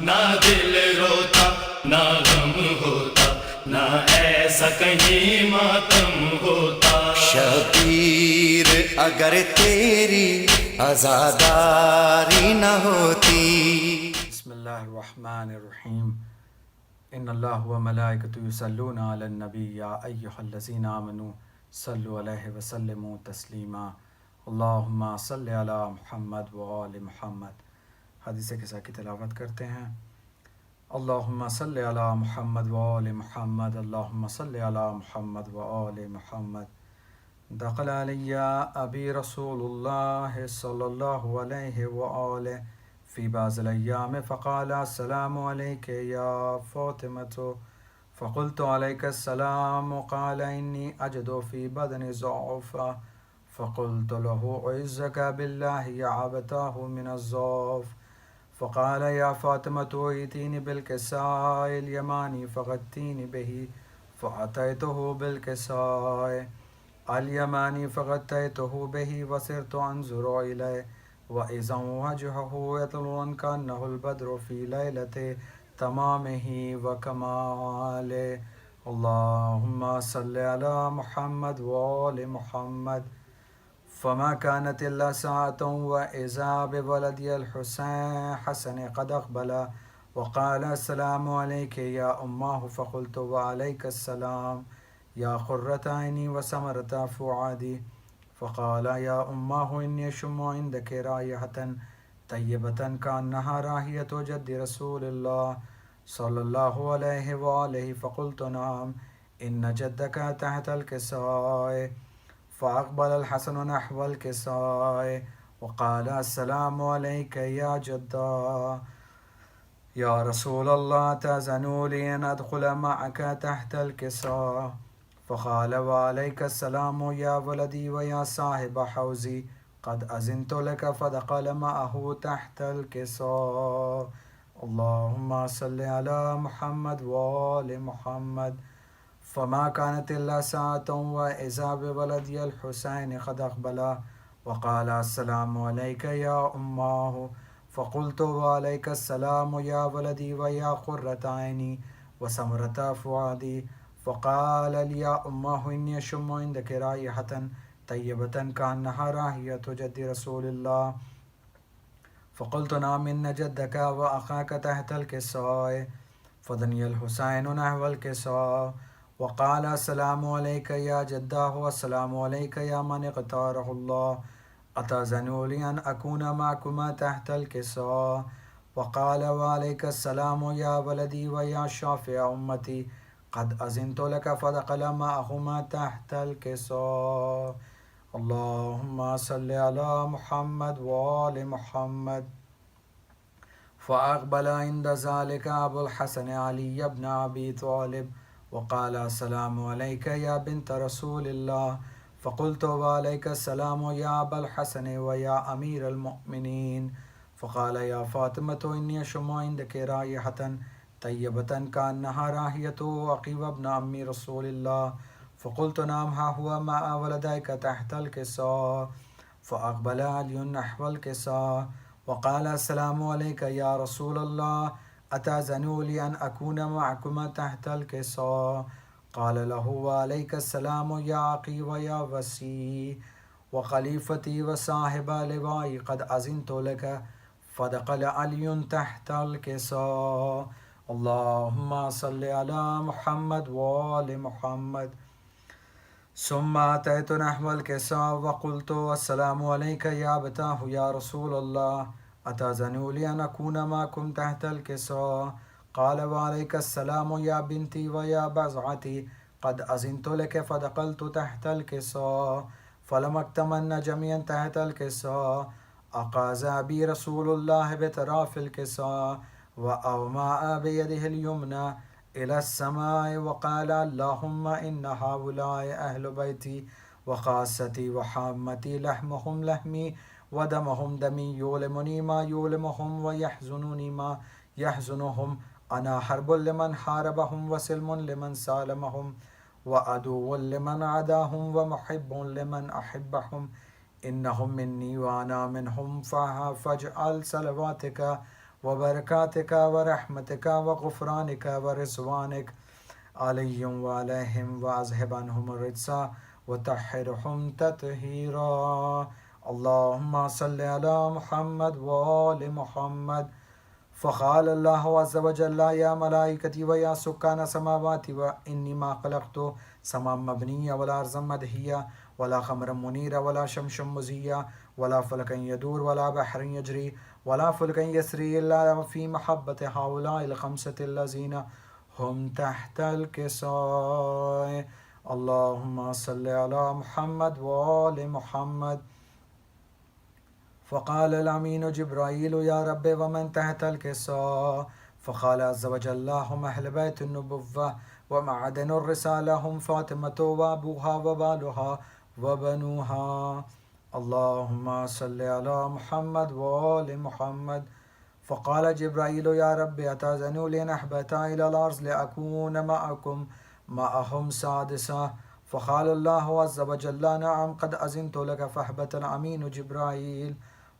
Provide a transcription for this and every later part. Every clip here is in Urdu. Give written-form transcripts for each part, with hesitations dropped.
نہ دل روتا نہ غم ہوتا، نہ ایسا کہیں ماتم ہوتا۔ شبیر اگر تیری عزاداری نہ ہوتی۔ بسم اللہ الرحمن الرحیم۔ ان اللہ و ملائکتہ یصلون علی النبی یا ایہا الذین آمنوا صلوا علیہ وسلموا تسلیما، اللہم صلی علی محمد و آل محمد۔ حدیث قصہ کی تلاوت کرتے ہیں۔ اللہم صلی علی محمد و آل محمد، اللہم صلی علی محمد و آل محمد۔ دخل علی ابی رسول اللہ صلی اللہ علیہ وآلہ فی بعض الایام فقال السلام علیک یا فاطمۃ، فقلت علیک السلام، قال انی اجد فی بدنی ضعفا، فقلت له اعوذک باللہ یا ابتاہ من الضعف، فقال یا فاطمۃ ائتینی بالکساء الیمانی فغطینی بہ، فأتیتہ بالکساء الیمانی فغطیتہ بہ وصرت انظر الیہ وإذا وجهه يطلع كأنه البدر في ليلة تمامه وكماله، اللهم صل على محمد وآل محمد۔ فما كانت إلا ساعة وإذا بولدي الحسن قد أقبل وقال السلام عليك يا أماه، فقلت وعليك السلام يا قرة عيني وثمرة فؤادي، فقال یا اماہ انی اشم عندک رائحة طیبة کأنها رائحة جد رسول اللہ صلی اللہ علیہ وآلہ، فقلت نعم ان جدک تحت الکساء، فاقبل الحسن نحو الکساء وقال السلام علیک یا جدا یا رسول اللہ، تأذنوا لی ان ادخل معک تحت الکساء، فقال وعلیک السلام یا ولدی ویا صاحب حوزی قد اذنت لک، فدخل معه تحت الکساء، اللہم صل علی محمد وآل محمد۔ فما كانت الا ساعة واذا بولدی الحسین قد اقبل وقال السلام علیک یا اماہ، فقلت وعلیک السلام یا ولدی ویا قرة عینی وثمرة فؤادی، فقال لي يا أماه إني أشم عندك رائحة طيبة كأنها رائحة جد رسول الله، فقلت نعم إن جدك وأخاك تحت الكساء، فدني الحسين نحو الكساء وقال السلام عليك يا جداه والسلام عليك يا من اختاره الله، أتأذن لي أن أكون معكما تحت الكساء، وقال وعليك السلام يا ولدي ويا شافع أمتي قد اذنت لك، فدخل معهما تحت الكساء، اللهم صل على محمد وآل محمد۔ فأقبل عند ذلك أبو الحسن علي بن أبي طالب وقال السلام عليك يا بنت رسول الله، فقلت وعليك السلام يا أبا الحسن ويا أمير المؤمنين، فقال يا فاطمة إني أشم عندك رائحة طیبة کأنها رائحة عقیل ابن عم رسول اللہ، فقلت نعم ها هو مع ولديك تحت الكساء، فأقبل علي نحو الكساء وقال السلام عليك يا رسول الله، أتأذن لي أن أكون معكما تحت الكساء، قال له وعليك السلام يا عقيل ويا وسي وخليفتي وصاحب لوائي قد أذنت لك، فدخل علي تحت الكساء، اللهم صل على محمد وآل محمد۔ ثم أتيت نحو الكساء وقلت السلام عليك يا أبتاه يا رسول الله، أتأذن لي أن أكون معكم تحت الكساء، قال وعليك السلام يا بنتي ويا بضعتي قد أذنت لك، فدخلت تحت الكساء فلما اكتملنا جميعا تحت الكساء أخذ أبي رسول الله بطرف الكساء وأومأ بيده اليمنى إلى السماء وقال اللهم إن هؤلاء أهل بيتي وخاصتي وحامتي، لحمهم لحمي ودمهم دمي، يؤلمني ما يؤلمهم ويحزنني ما يحزنهم، أنا حرب لمن حاربهم وسلم لمن سالمهم وعدو لمن عداهم ومحب لمن أحبهم، إنهم مني وأنا منهم، فاجعل صلواتك وبركاتك ورحمتك وغفرانك ورضوانك عليهم وعليهم وأذهب عنهم الرجس وطهرهم تطهيرا. اللهم صل على محمد وآل محمد. فقال الله عز وجل يا ملائكتي ويا سكان السماوات وإني ما خلقت سماء مبنية ولا أرضا مدحية ولا قمرا منيرا ولا شمسا مزيا ولا فلكا يدور ولا بحر يجري ولا فلكا يسري إلا في محبة هؤلاء الخمسة الذين هم تحت الكساء. اللهم صل على محمد وآل محمد. فقال الأمين جبرائيل يا رب ومن تحت الكساء؟ فقال عز وجل هم أهل بيت النبوة ومعدن الرسالة هم فاطمة وأبوها وبالها وبنوها. اللهم صل على محمد وآل محمد. فقال جبرائيل يا رب أتأذن لي أن أهبط إلى الأرض لأكون معهم سادسا؟ فقال الله عز وجل نعم قد أذنت لك. فأهبط الأمين جبرائيل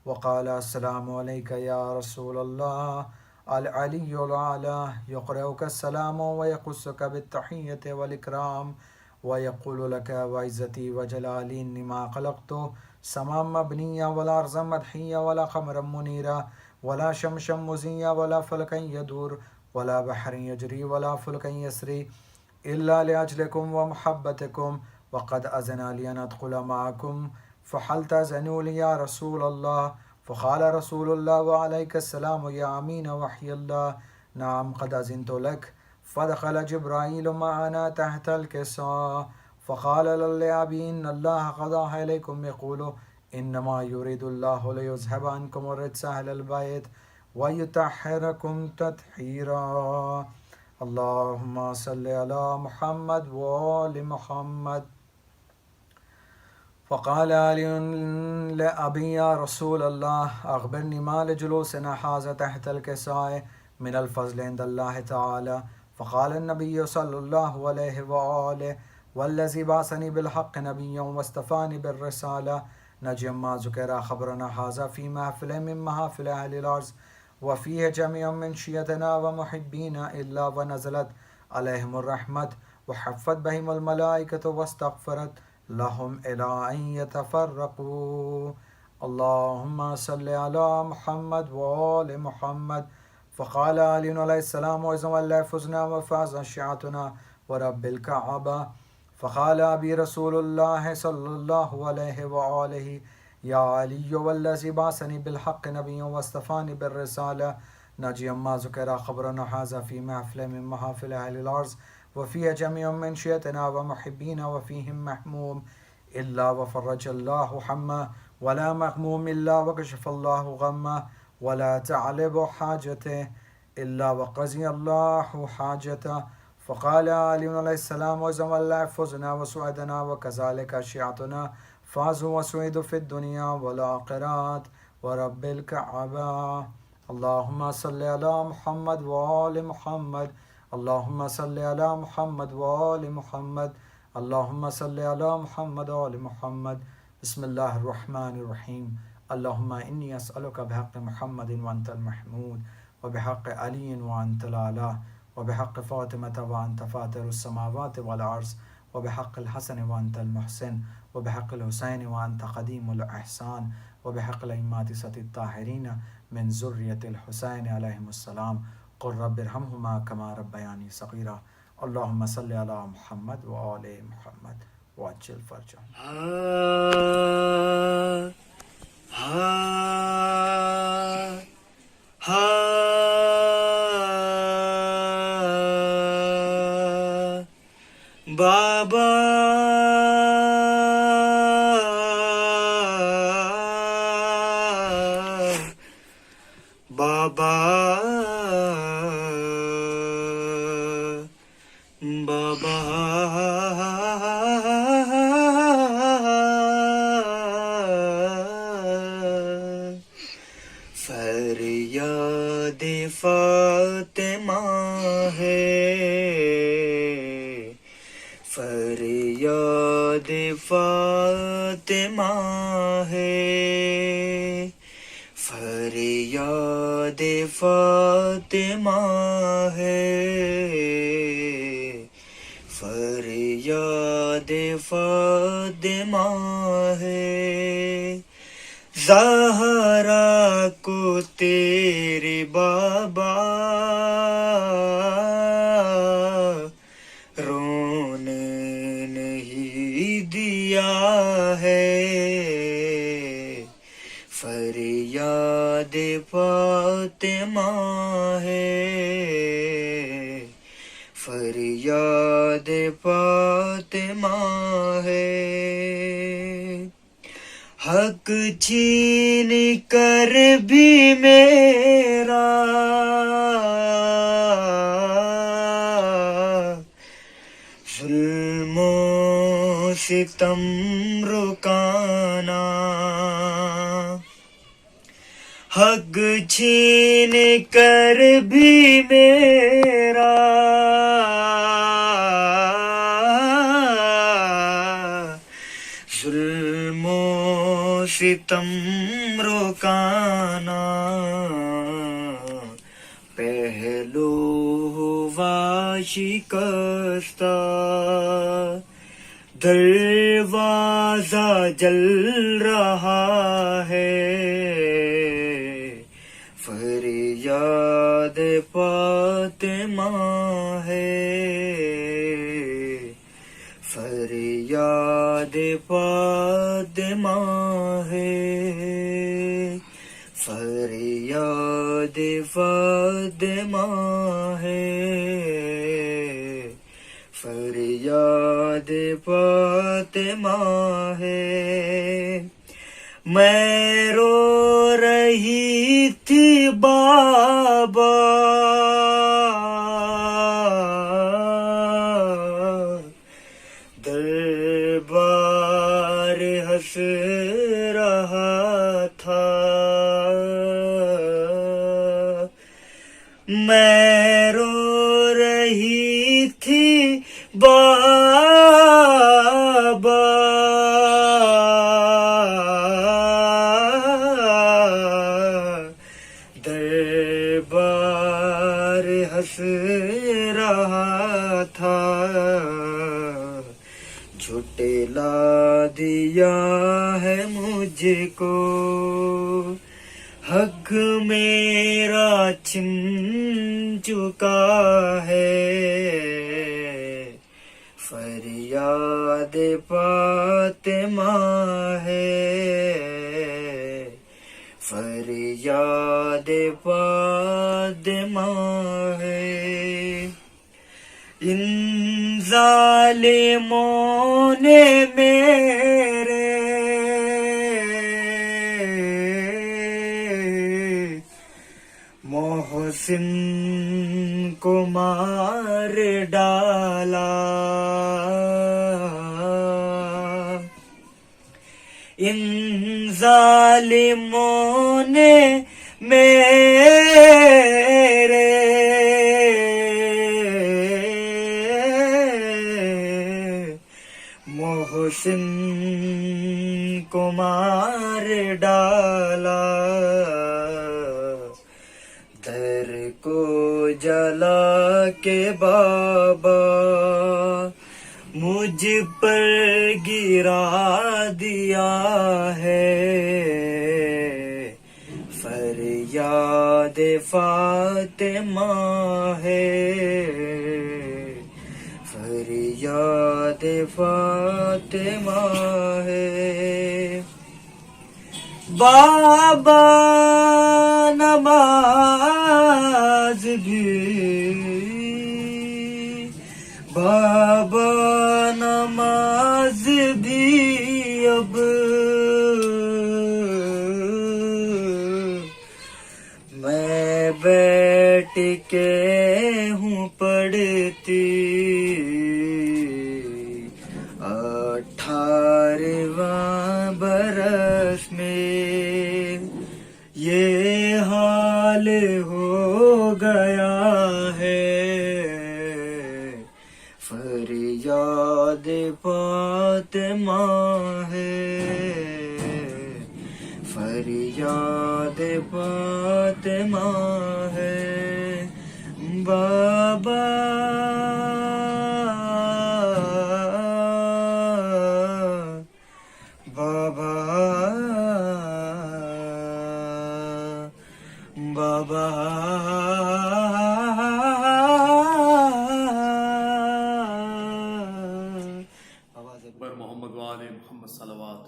وقال السلام عليك يا رسول الله. العلي الأعلى يقرأك السلام ويقصك بالتحية والإكرام ويقول لك وعزتي وجلالي إني ما خلقت سماء مبنية ولا أرضا مدحية ولا قمرا منيرا ولا شمسا مزيا ولا فلكا يدور ولا بحر يجري ولا فلكا يسري إلا لأجلكم ومحبتكم وقد أذن لي أن أدخل معكم فهل تأذنوا لي يا رسول الله؟ فقال رسول الله وعليك السلام يا أمين وحي الله نعم قد أذنت لك. فدخل جبرائيل معنا تحت الكساء فقال لأبي إن الله قضى إليكم يقول إنما يريد الله ليذهب عنكم الرجس أهل البيت ويطهركم تطهيرا. اللهم صل على محمد وآل محمد. فقال علي لأبي يا رسول الله أخبرني ما لجلوسنا هذا تحت الكساء من الفضل عند الله تعالى. فقال النبي صلى الله عليه وآله والذي بعثني بالحق نبيا واصطفاني بالرسالة نجم ما ذكر خبرنا هذا في محفل من محافل أهل الأرض وفيه جميع من شيتنا ومحبينا إلا ونزلت عليهم الرحمة وحفت بهم الملائكة واستغفرت لهم إلى أن يتفرقوا. اللهم صل على محمد وآل محمد. فقال علي عليه السلام وإذا والله فزنا وفاز شيعتنا ورب الكعبة. فقال أبي رسول الله صلى الله عليه وآله يا علي والذي بعثني بالحق نبيا واصطفاني بالرسالة نجيا ما ذكر خبرنا هذا في محفل من محافل أهل الأرض وفيه جميع من شيتنا ومحبين وفيهم محموم إلا وفرج الله حمه ولا مغموم إلا وكشف الله غمه ولا تعلب حاجته إلا وقضي الله حاجته. فقال علي عليه السلام وإذا والله فزنا وسعدنا وكذلك شيعتنا فازوا وسعدوا في الدنيا والآخرة ورب الكعبة. اللهم صل على محمد وآل محمد. اللهم صل على محمد وآل محمد. اللهم صل على محمد وآل محمد. بسم الله الرحمن الرحيم. اللهم إني أسألك بحق محمد وأنت المحمود وبحق علي وأنت الأعلى وبحق فاطمة وأنت فاطر السماوات والأرض وبحق الحسن وأنت المحسن وبحق الحسين وأنت قديم الإحسان وبحق الأئمة ستة الطاهرين من ذرية الحسين عليهم السلام قل رب ارحمهما كما ربياني صغيرا. اللهم صل على محمد وآل محمد وعجل فرجهم. بابا بابا بابا فریاد فاطمہ ہے فریاد فاطمہ ہے فریاد فاطمہ ہے، فریاد فاطمہ ہے، زہرا کو تیرے بابا رونے نہیں دیا ہے، فریاد فاطمہ ہے، فریاد فاطمہ ہے، حق چھین کر بھی میرا ظلم و ستم رکانا، حق چھین کر بھی میرا ظلم و ستم رکانا، پہلو ہوا شکستہ دروازہ جل رہا ہے، فریاد فاطمہ ہے، فریاد فاطمہ ہے، فریاد فاطمہ ہے، فریاد فاطمہ ہے، میں رو رہی تھی بابا دربار ہنس رہا تھا، میں رو رہی تھی بابا دربار ہنس رہا تھا، جھٹلا دیا ہے مجھ کو، حق میرا چھن چکا ہے، فریاد فاطمہ ہے، فریاد فاطمہ ہے، ان ظالموں نے میرے محسن کو مار ڈالا، ان ظالموں نے میرے محسن کو مار ڈالا، در کو جلا کے بابا مجھ پر گرا دیا ہے، فریاد فاطمہ ہے، فریاد فاطمہ ہے، بابا نماز بھی، بابا نماز بھی اب میں بیٹھ کے ہوں پڑھتی، 18واں برس میں یہ حال ہو گیا ہے، فریاد فاطمہ ہے، فریاد فاطمہ ہے بابا بابا بابا پر محمد وآل محمد صلوات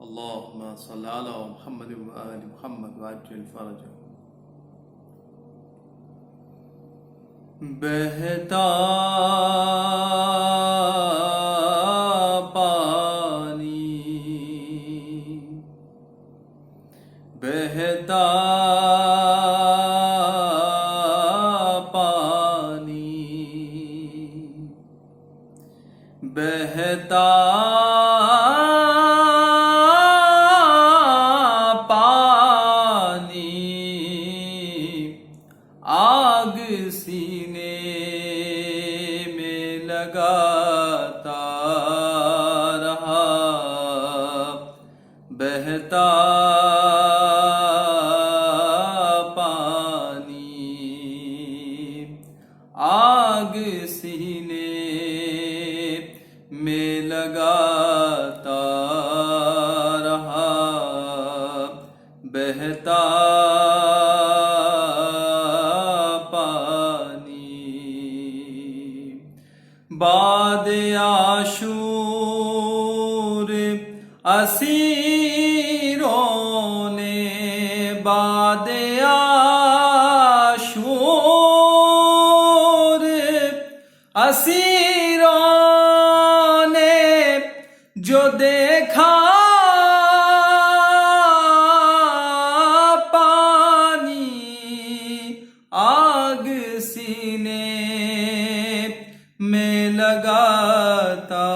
اللہم صلی علی محمد وآل محمد وعجل فرجہ. بہتا پانی بہتا پانی بہتا پانی آگ سینے میں لگاتا رہا بہتا پانی آگ سینے میں لگاتا رہا بہتا پانی. باد عاشور اسیروں نے باد عاشور اسیروں نے جو دیکھا پانی آگ سینے میں لگاتا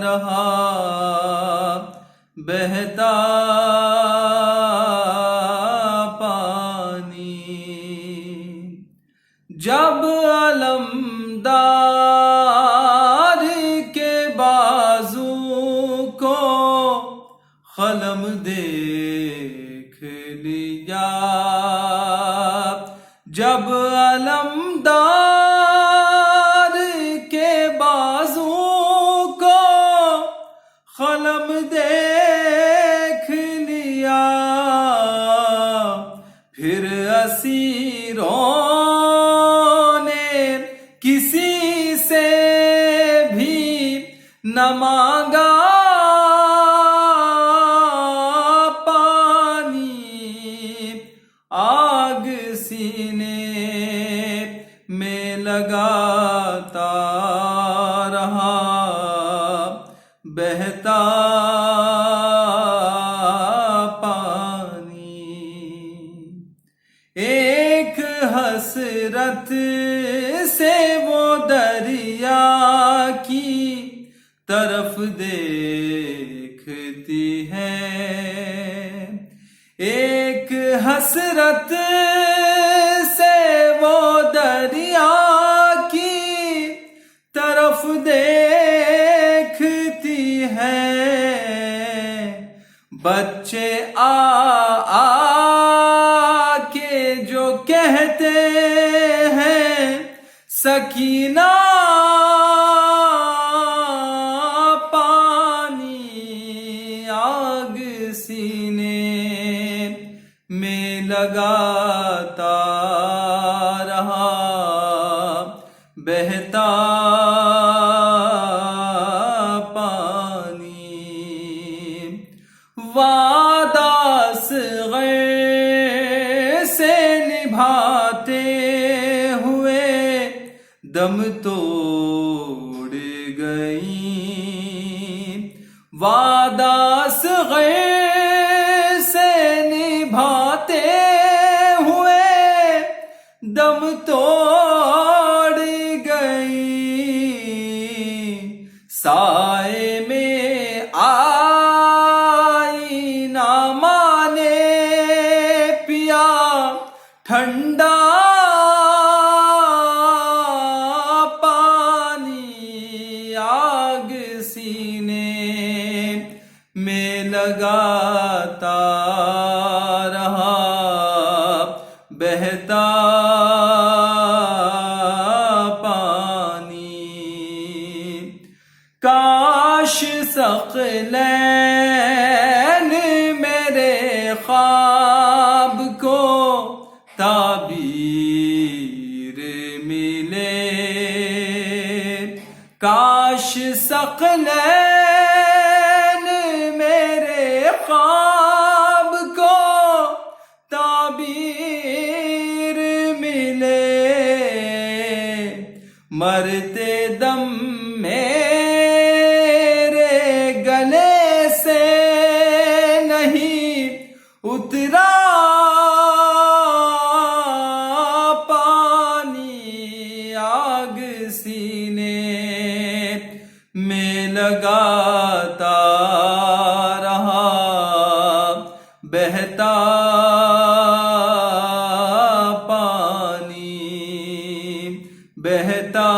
رہا بہتا پانی. جب علمدار کے بازو کو قلم دیکھ لیا جب علمدار کے بازو کو قلم دیکھ لیا پھر اسیروں نے کسی سے بھی نہ مانگا پانی آگ سینے میں لگاتا رہا بہتا پانی. ایک حسرت سے وہ دریا کی طرف دیکھتی ہے ایک حسرت سے وہ دریا کی طرف دیکھتی ہے بچے آ کے جو کہتے ہیں سکینہ پانی آگ سینے میں لگاتا رہا بہتا پانی. وعدہ صغیر سے نبھاتے ہوئے دم توڑ گئی وعدہ صغیر سے نبھاتے ہوئے دم توڑ گئی سائے میں آئی نہ مانے پیا ٹھنڈا پانی آگ سینے میں لگاتا پانی، کاش ثقلین میرے خواب کو تعبیر ملے، کاش ثقلین میرے خواب کو تعبیر ملے، مرتے دم میرے گلے سے نہیں اترا پانی، آگ سینے میں لگاتا رہا، بہتا پانی، بہتا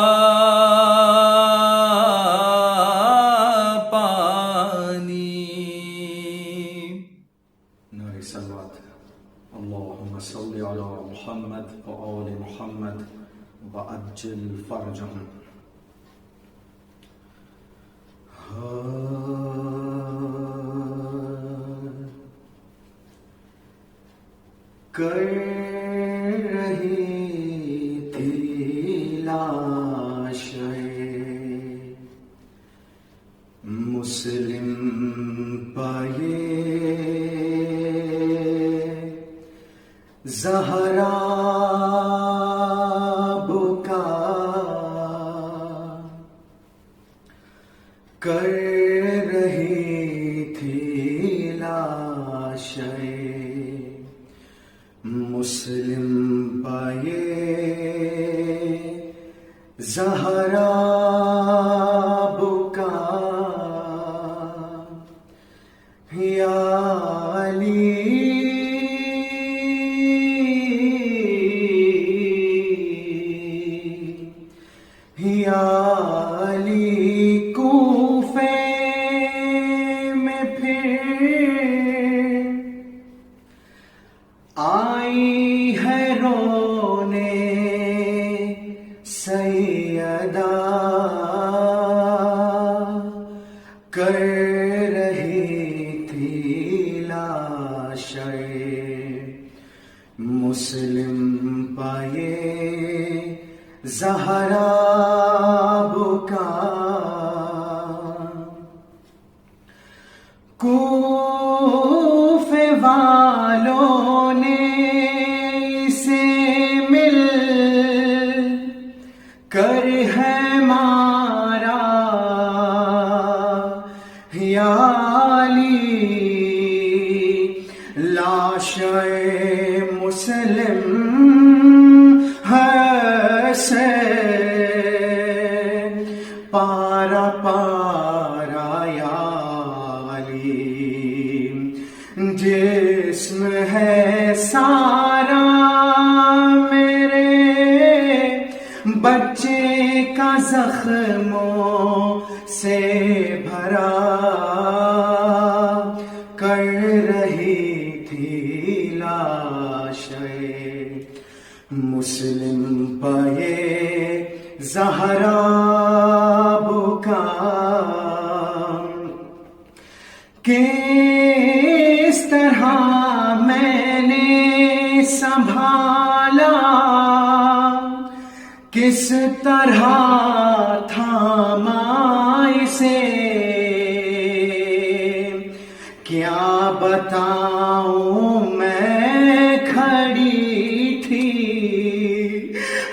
پانی۔ نعرہ صلوات۔ اللہم صلی علی محمد و آل محمد وعجل فرجهم۔ کر رہی تھی لاشیں مسلم پائے زہرا بکا، کر رہی تھی لاشیں مسلم پائے زہرا بکا، یا علی یا علی، کوفے میں پھر آئی ہے رونے سیدہ، کر رہی تھی لاشیں مسلم پائے زہرا بکا، کوفے والوں نے اسے مل کر ہے مارا، یا علی لاش مسلم ہے سے پارا پارا، یا علی جسم ہے سارا میرے بچے کا زخموں سے بھرا، کر رہی تھی لاشیں مسلم پائے زہرا بکا، کس طرح میں نے سنبھالا، کس طرح تھاما اسے، کیا بتاؤں میں کھڑی تھی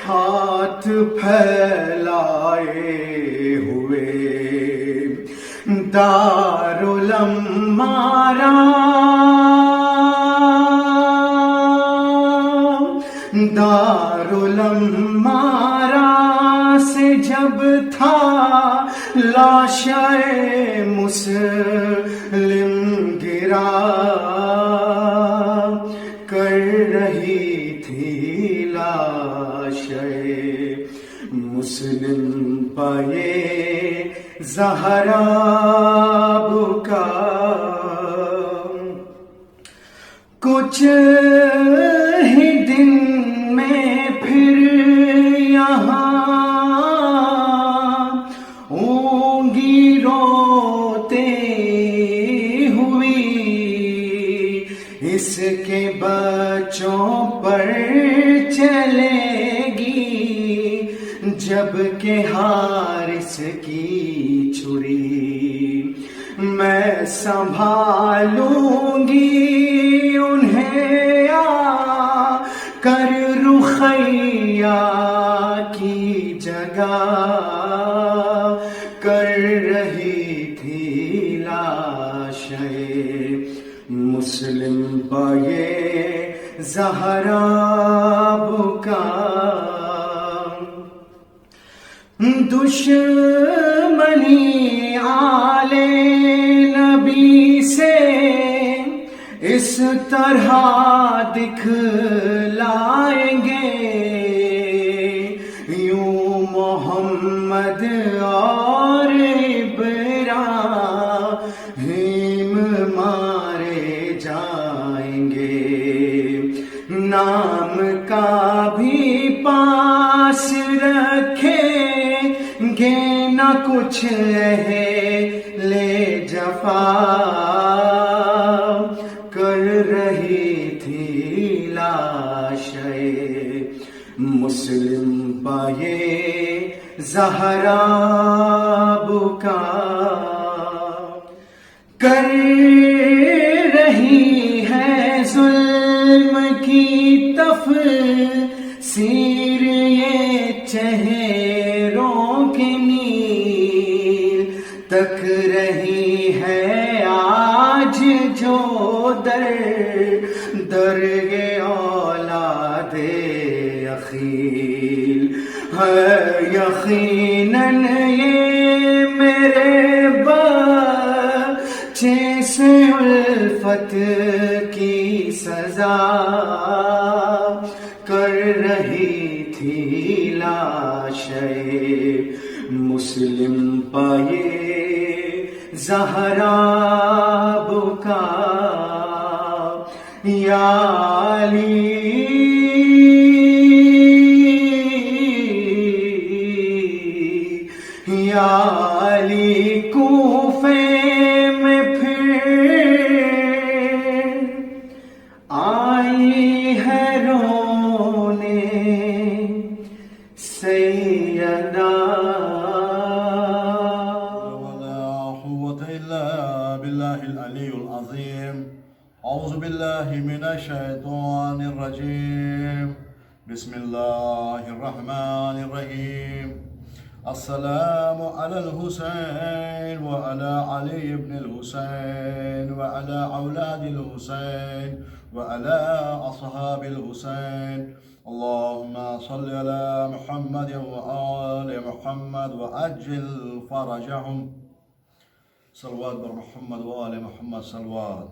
ہاتھ پھیلائے ہوئے، دارالمارا دارالمارا سے جب تھا لاشیں مسلم گرا، کر رہی تھی لاشیں مسلم پائے زہرا بکا، کچھ ہی دن میں چلے گی جب کہ حارث کی چھری، میں سنبھالوں گی انہیں آ کر رقیہ کی جگہ، کر رہی تھی لاشیں مسلم پائے زہرا بکا، دشمنی آل نبی سے اس طرح دکھلائیں گے، یوں محمد اور ابراہیم مارے جائیں گے، نام کا بھی پاس رکھیں گے نہ کچھ لے جفا، کر رہی تھی لاشیں مسلم پائے زہرا بکا، کر رہی ہے ظلم کی تفسیر یہ چہروں کے نیل، تک رہی ہے آج جو در یہ اولاد اخیل ہے، یقیناً یہ میرے بچے سے الفت کی سزا، کر رہی تھی لاشیں مسلم پائے زہرا بکا، یا علی یا علی کوفے میں پھر آئی ہے رونے سیدہ، ولا قوة إلا بالله العلي العظيم. أعوذ بالله من الشيطان الرجيم. بسم الله الرحمن الرحيم. السلام على الحسين وعلى علي بن الحسين وعلى أولاد الحسين وعلى أصحاب الحسين. اللهم صل على محمد وآل محمد وأجل فرجهم. صلوات بر محمد وآل محمد صلوات.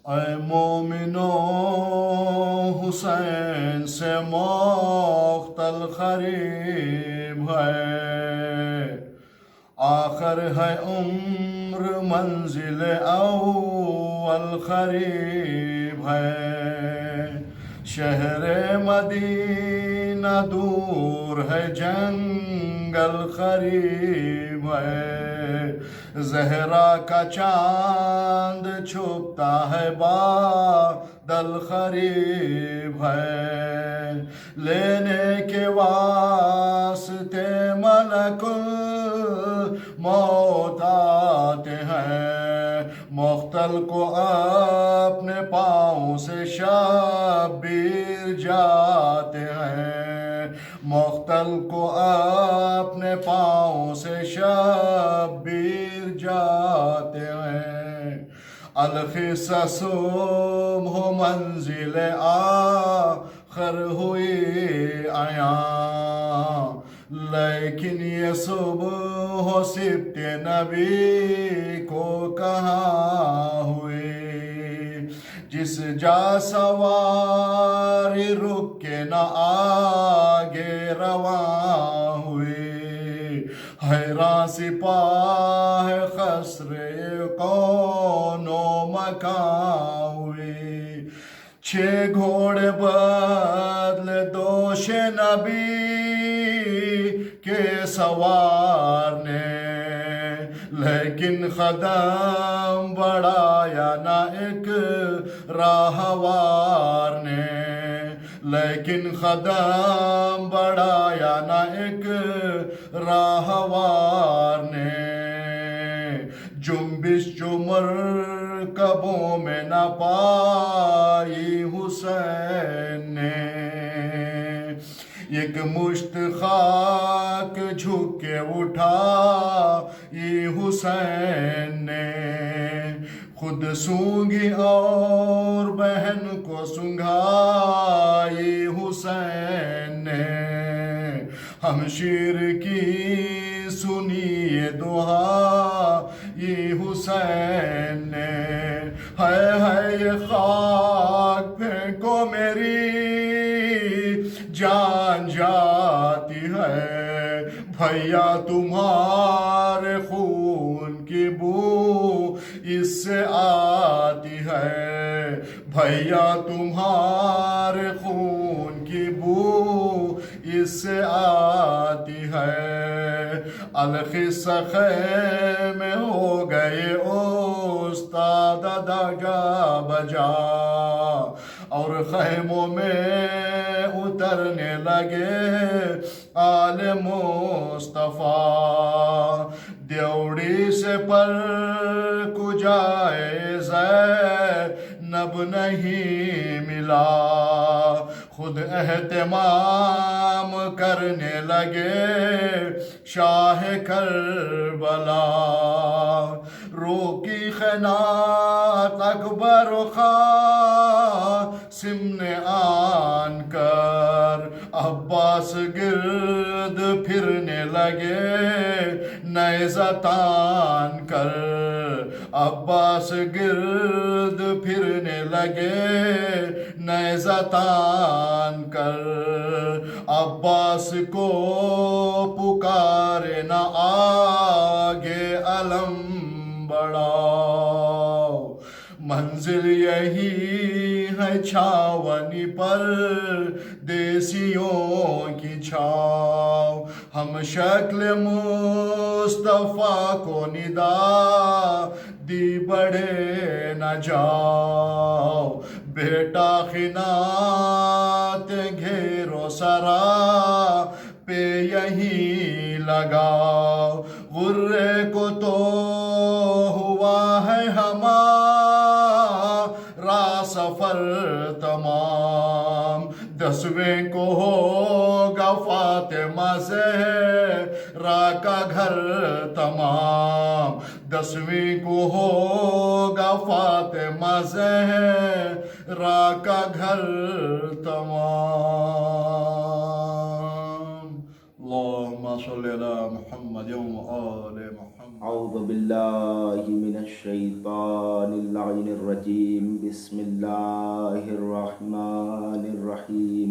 اے مومنو حسین سے مقتل قریب ہے، آخر ہے عمر منزل اول قریب ہے، شہر مدینہ دور ہے جنگل قریب ہے، زہرا کا چاند چھپتا ہے بادل قریب ہے، لینے کے واسطے ملک الموت آتے ہیں، مقتل کو اپنے پاؤں سے شبیر جاتے ہیں، مقتل کو اپنے پاؤں سے شبیر جاتے ہیں، القصص صبح منزل آخر ہوئی عیاں، لیکن یہ صبح سبت نبی کو کہاں ہوئی، جس جا سواری رک کے نہ آگے رواں ہوئی، حیران سپاہ خسر کون و مکان ہوئی، 6 گھوڑے بدلے دوش نبی کے سوار نے، لیکن قدم بڑھایا نہ ایک راہوار نے، لیکن قدم بڑھایا نہ ایک راہوار نے، جنبش جو مرکبوں میں نہ پائی حسین نے، ایک مشت خاک جھک کے اٹھا یہ حسین نے، خود سونگی اور بہن کو سنگھائی حسین نے، ہمشیر کی سنیے دعا یہ حسین نے، ہے یہ خاک پھینکو میری جان جاتی ہے، بھیا تمہارے خون کی بو اس سے آتی ہے، بھیا تمہارے خون کی بو اس سے آتی ہے، القصہ میں ہو گئے استاد دگا بجا، اور خیموں میں اترنے لگے آل مصطفیٰ، دیوڑی سے پر کجائے زینب نہیں ملا، خود اہتمام کرنے لگے شاہ کربلا، روکی خنات اکبر و قاسم نے آن کر، عباس گرد پھرنے لگے نیزہ تان کر، عباس گرد پھرنے لگے نیزہ تان کر، عباس کو پکارے نہ آگے علم بڑھاؤ، منزل یہی ہے چھاونی پر دیسیوں کی چھاؤ، ہم شکل مصطفیٰ کو ندا دی بڑھے نہ جاؤ، بیٹا خنات گھیرو سرا پہ یہی لگاؤ، غرے کو تو ہوا ہے ہمارا سفر تمام، 10ویں کو ہوگا فاطمہ زہرا کا گھر تمام، 10ویں کو ہوگا فاطمہ زہرا کا گھر تمام۔ اللہم صلی علی محمد و آل محمد۔ اعوذ باللہ من الشیطان اللعین الرجیم، بسم اللہ الرحمن الرحیم،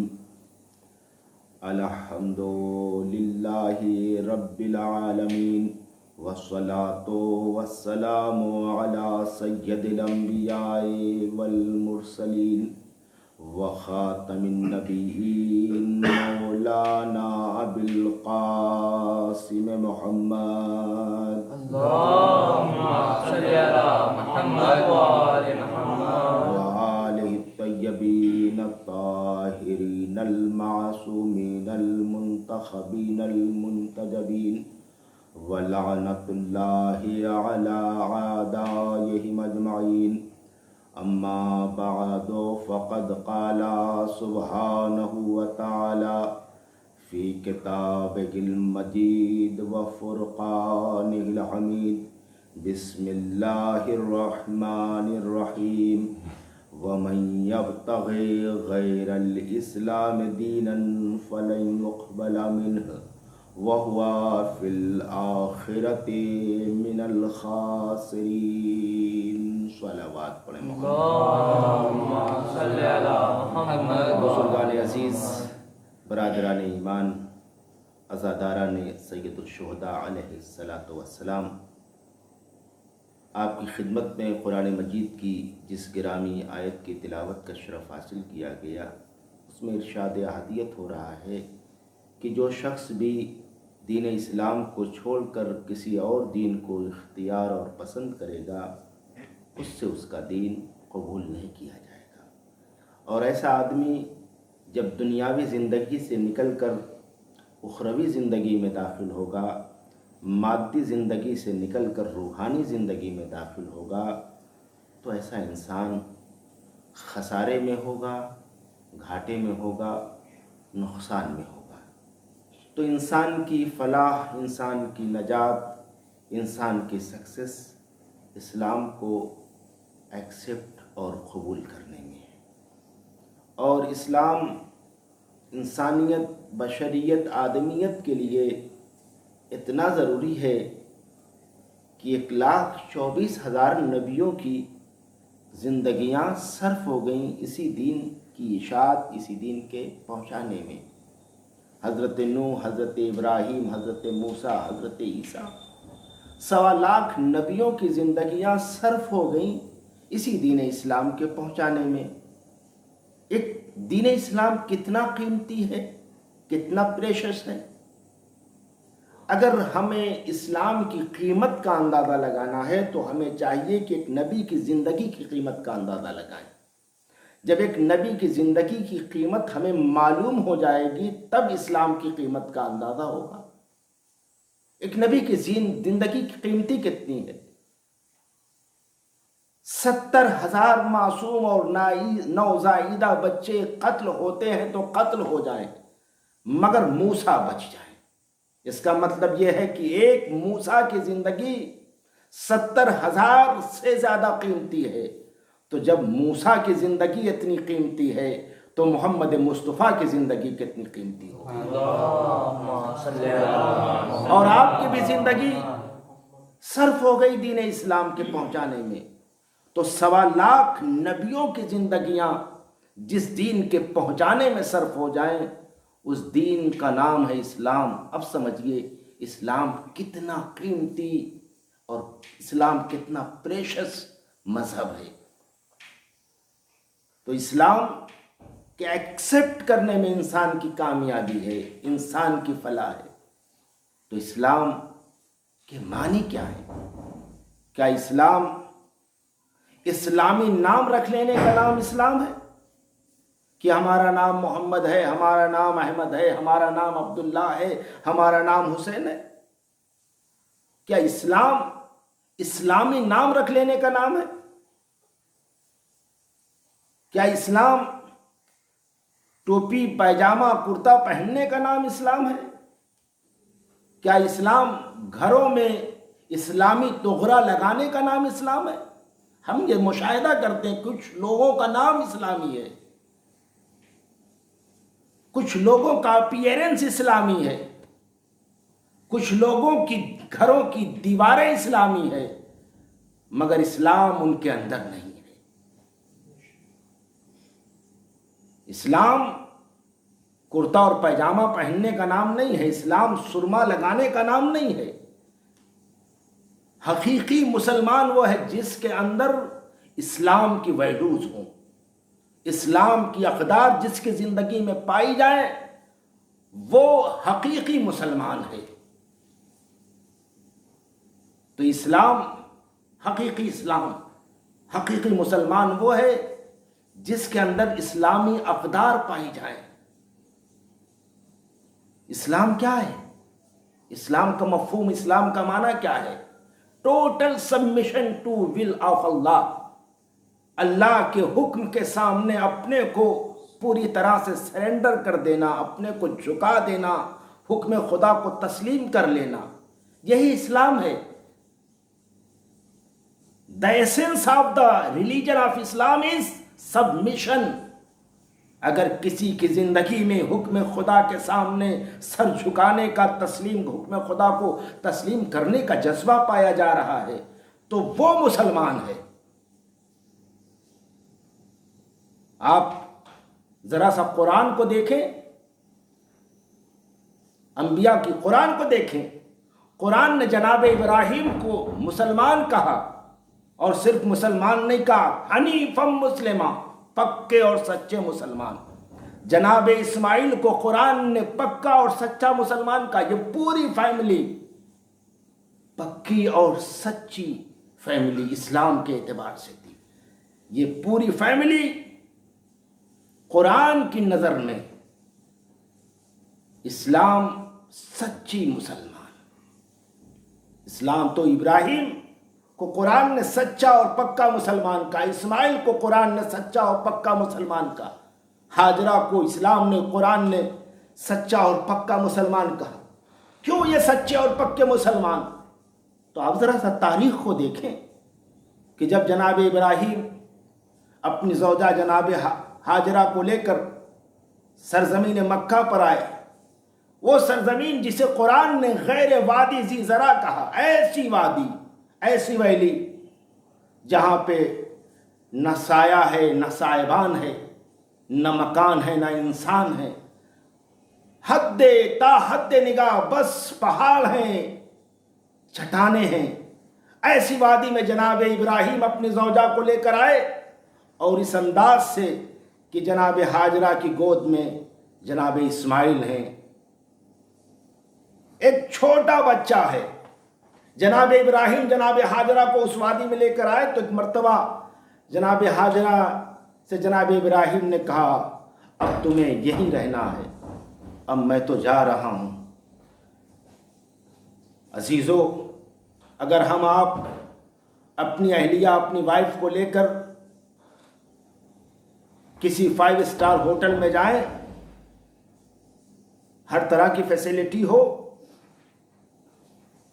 الحمد للہ رب العالمین، والصلاة والسلام علی سید الانبیاء والمرسلین، وخاتم النبیین مولانا ابی القاسم محمد، اللہم صلی علی محمد وآل محمد، وآلہ الطیبین الطاہرین المعصومین المنتخبین المنتجبین، ولعنت اللہ علی اعدائہم اجمعین، اما بعد فقد قال سبحانہ وتعالی فی کتابہ المجید وفرقانہ الحمید، بسم اللہ الرحمن الرحیم، ومن یبتغی غیر الاسلام دینا فلن یقبل منہ وہو فی الآخرۃ من الخاسرین۔ صلوات پڑھیں اللہم صلی علی محمد۔ بزرگان عزیز، برادران ایمان، عزاداران سید الشہداء علیہ السلام، آپ کی خدمت میں قرآن مجید کی جس گرامی آیت کی تلاوت کا شرف حاصل کیا گیا، اس میں ارشاد احدیت ہو رہا ہے کہ جو شخص بھی دین اسلام کو چھوڑ کر کسی اور دین کو اختیار اور پسند کرے گا، اس سے اس کا دین قبول نہیں کیا جائے گا۔ اور ایسا آدمی جب دنیاوی زندگی سے نکل کر اخروی زندگی میں داخل ہوگا، مادی زندگی سے نکل کر روحانی زندگی میں داخل ہوگا، تو ایسا انسان خسارے میں ہوگا، گھاٹے میں ہوگا، نقصان میں ہوگا۔ تو انسان کی فلاح، انسان کی نجات، انسان کی سکسیس اسلام کو ایکسیپٹ اور قبول کرنے میں ہے۔ اور اسلام انسانیت، بشریت، آدمیت کے لیے اتنا ضروری ہے کہ 1,24,000 نبیوں کی زندگیاں صرف ہو گئیں اسی دین کی اشاعت، اسی دین کے پہنچانے میں۔ حضرت نوح، حضرت ابراہیم، حضرت موسیٰ، حضرت عیسیٰ، 1,25,000 نبیوں کی زندگیاں صرف ہو گئیں اسی دین اسلام کے پہنچانے میں۔ ایک دین اسلام کتنا قیمتی ہے، کتنا پریشس ہے۔ اگر ہمیں اسلام کی قیمت کا اندازہ لگانا ہے تو ہمیں چاہیے کہ ایک نبی کی زندگی کی قیمت کا اندازہ لگائیں۔ جب ایک نبی کی زندگی کی قیمت ہمیں معلوم ہو جائے گی تب اسلام کی قیمت کا اندازہ ہوگا۔ ایک نبی کی زندگی کی قیمتی کتنی ہے؟ 70,000 معصوم اور نوزائیدہ بچے قتل ہوتے ہیں تو قتل ہو جائیں مگر موسیٰ بچ جائیں۔ اس کا مطلب یہ ہے کہ ایک موسیٰ کی زندگی 70,000 سے زیادہ قیمتی ہے۔ تو جب موسیٰ کی زندگی اتنی قیمتی ہے تو محمد مصطفیٰ کی زندگی کتنی قیمتی ہوگی۔ اور آپ کی بھی زندگی صرف ہو گئی دین اسلام کے پہنچانے میں، تو 1,25,000 نبیوں کی زندگیاں جس دین کے پہنچانے میں صرف ہو جائیں، اس دین کا نام ہے اسلام۔ اب سمجھیے اسلام کتنا قیمتی اور اسلام کتنا پریشس مذہب ہے۔ تو اسلام کے ایکسیپٹ کرنے میں انسان کی کامیابی ہے، انسان کی فلاح ہے۔ تو اسلام کے معنی کیا ہے؟ کیا اسلام اسلامی نام رکھ لینے کا نام اسلام ہے کہ ہمارا نام محمد ہے، ہمارا نام احمد ہے، ہمارا نام عبداللہ ہے، ہمارا نام حسین ہے؟ کیا اسلام اسلامی نام رکھ لینے کا نام ہے؟ کیا اسلام ٹوپی، پائجامہ، کرتا پہننے کا نام اسلام ہے؟ کیا اسلام گھروں میں اسلامی تغرا لگانے کا نام اسلام ہے؟ ہم یہ مشاہدہ کرتے ہیں کچھ لوگوں کا نام اسلامی ہے، کچھ لوگوں کا اپیئرنس اسلامی ہے، کچھ لوگوں کی گھروں کی دیواریں اسلامی ہے، مگر اسلام ان کے اندر نہیں ہے۔ اسلام کرتا اور پیجامہ پہننے کا نام نہیں ہے، اسلام سرما لگانے کا نام نہیں ہے۔ حقیقی مسلمان وہ ہے جس کے اندر اسلام کی ویلیوز ہوں، اسلام کی اقدار جس کی زندگی میں پائی جائیں، وہ حقیقی مسلمان ہے۔ تو اسلام، حقیقی مسلمان وہ ہے جس کے اندر اسلامی اقدار پائی جائیں۔ اسلام کیا ہے؟ اسلام کا مفہوم، اسلام کا معنی کیا ہے؟ Total submission to will of اللہ، اللہ کے حکم کے سامنے اپنے کو پوری طرح سے سرنڈر کر دینا، اپنے کو جھکا دینا، حکم خدا کو تسلیم کر لینا، یہی اسلام ہے۔ The essence of the religion of Islam is submission۔ اگر کسی کی زندگی میں حکم خدا کے سامنے سر جھکانے کا، حکم خدا کو تسلیم کرنے کا جذبہ پایا جا رہا ہے تو وہ مسلمان ہے۔ آپ ذرا سا قرآن کو دیکھیں، انبیاء کی قرآن کو دیکھیں۔ قرآن نے جناب ابراہیم کو مسلمان کہا، اور صرف مسلمان نہیں کہا، حنیفم مسلمہ، پکے اور سچے مسلمان۔ جناب اسماعیل کو قرآن نے پکا اور سچا مسلمان کہا. یہ پوری فیملی پکی اور سچی فیملی اسلام کے اعتبار سے تھی. یہ پوری فیملی قرآن کی نظر میں اسلام سچی مسلمان. اسلام تو ابراہیم کو قرآن نے سچا اور پکا مسلمان کہا, اسماعیل کو قرآن نے سچا اور پکا مسلمان کہا, ہاجرہ کو اسلام نے قرآن نے سچا اور پکا مسلمان کہا. کیوں یہ سچے اور پکے مسلمان؟ تو آپ ذرا سا تاریخ کو دیکھیں کہ جب جناب ابراہیم اپنی زوجہ جناب ہاجرہ کو لے کر سرزمین مکہ پر آئے, وہ سرزمین جسے قرآن نے غیر وادی ذی زرع کہا, ایسی وادی, ایسی ویلی جہاں پہ نہ سایہ ہے, نہ سائبان ہے, نہ مکان ہے, نہ انسان ہے, حد تا حد نگاہ بس پہاڑ ہیں, چٹانیں ہیں. ایسی وادی میں جناب ابراہیم اپنی زوجہ کو لے کر آئے, اور اس انداز سے کہ جناب ہاجرہ کی گود میں جناب اسماعیل ہیں, ایک چھوٹا بچہ ہے. جناب ابراہیم جناب ہاجرہ کو اس وادی میں لے کر آئے تو ایک مرتبہ جناب ہاجرہ سے جناب ابراہیم نے کہا, اب تمہیں یہی رہنا ہے, اب میں تو جا رہا ہوں. عزیزو, اگر ہم آپ اپنی اہلیہ, اپنی وائف کو لے کر کسی 5 اسٹار ہوٹل میں جائیں, ہر طرح کی فیسلٹی ہو,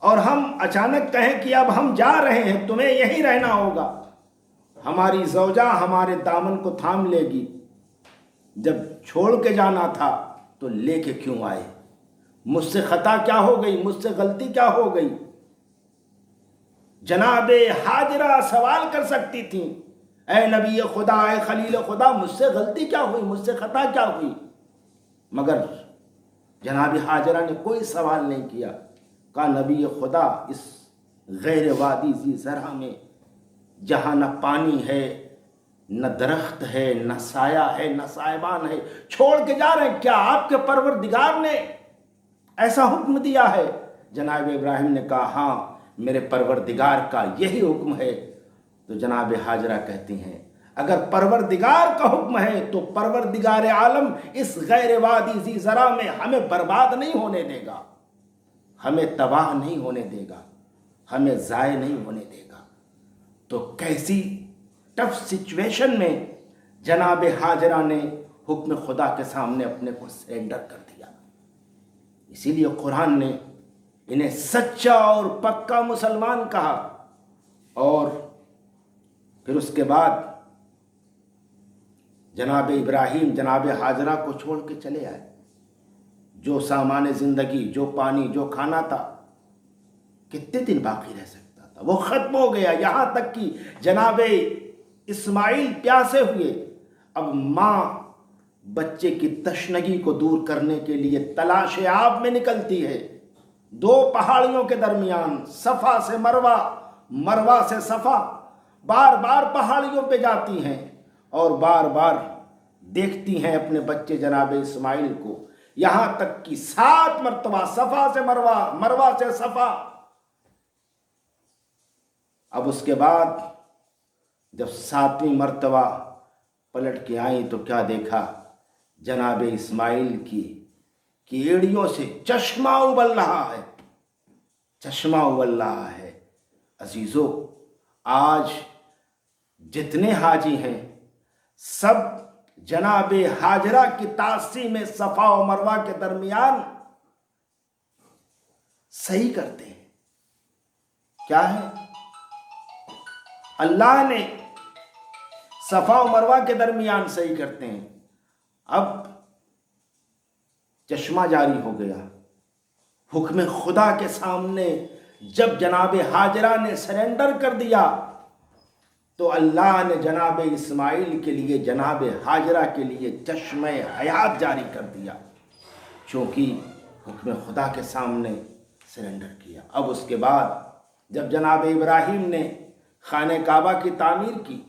اور ہم اچانک کہیں کہ اب ہم جا رہے ہیں, تمہیں یہیں رہنا ہوگا, ہماری زوجہ ہمارے دامن کو تھام لے گی. جب چھوڑ کے جانا تھا تو لے کے کیوں آئے؟ مجھ سے خطا کیا ہو گئی, مجھ سے غلطی کیا ہو گئی؟ جناب ہاجرہ سوال کر سکتی تھیں, اے نبی خدا, اے خلیل خدا, مجھ سے غلطی کیا ہوئی, مجھ سے خطا کیا ہوئی؟ مگر جناب ہاجرہ نے کوئی سوال نہیں کیا. کہا, نبی خدا, اس غیر وادی ذی زرع میں جہاں نہ پانی ہے, نہ درخت ہے, نہ سایہ ہے, نہ سائبان ہے, چھوڑ کے جا رہے ہیں, کیا آپ کے پروردگار نے ایسا حکم دیا ہے؟ جناب ابراہیم نے کہا, ہاں, میرے پروردگار کا یہی حکم ہے. تو جناب ہاجرہ کہتی ہیں, اگر پروردگار کا حکم ہے تو پروردگار عالم اس غیر وادی ذی زرع میں ہمیں برباد نہیں ہونے دے گا, ہمیں تباہ نہیں ہونے دے گا, ہمیں ضائع نہیں ہونے دے گا. تو کیسی ٹف سچویشن میں جناب ہاجرہ نے حکم خدا کے سامنے اپنے کو سرنڈر کر دیا. اسی لیے قرآن نے انہیں سچا اور پکا مسلمان کہا. اور پھر اس کے بعد جناب ابراہیم جناب ہاجرہ کو چھوڑ کے چلے آئے. جو سامان زندگی, جو پانی, جو کھانا تھا, کتنے دن باقی رہ سکتا تھا, وہ ختم ہو گیا. یہاں تک کہ جناب اسماعیل پیاسے ہوئے. اب ماں بچے کی تشنگی کو دور کرنے کے لیے تلاش آب میں نکلتی ہے. 2 پہاڑیوں کے درمیان, صفا سے مروہ, مروہ سے صفا, بار بار پہاڑیوں پہ جاتی ہیں اور بار بار دیکھتی ہیں اپنے بچے جناب اسماعیل کو. یہاں تک کہ 7 مرتبہ صفا سے مروہ, مروہ سے صفا. اب اس کے بعد جب 7ویں مرتبہ پلٹ کے آئیں تو کیا دیکھا؟ جناب اسماعیل کی ایڑیوں سے چشمہ ابل رہا ہے, چشمہ ابل رہا ہے. عزیزو, آج جتنے حاجی ہیں سب جناب ہاجرہ کی تاسی میں صفا و مروہ کے درمیان صحیح کرتے ہیں. کیا ہے؟ اللہ نے صفا و مروہ کے درمیان صحیح کرتے ہیں. اب چشمہ جاری ہو گیا. حکم خدا کے سامنے جب جناب ہاجرہ نے سرنڈر کر دیا تو اللہ نے جناب اسماعیل کے لیے, جناب ہاجرہ کے لیے چشمہ حیات جاری کر دیا, چونکہ حکم خدا کے سامنے سرنڈر کیا. اب اس کے بعد جب جناب ابراہیم نے خانہ کعبہ کی تعمیر کی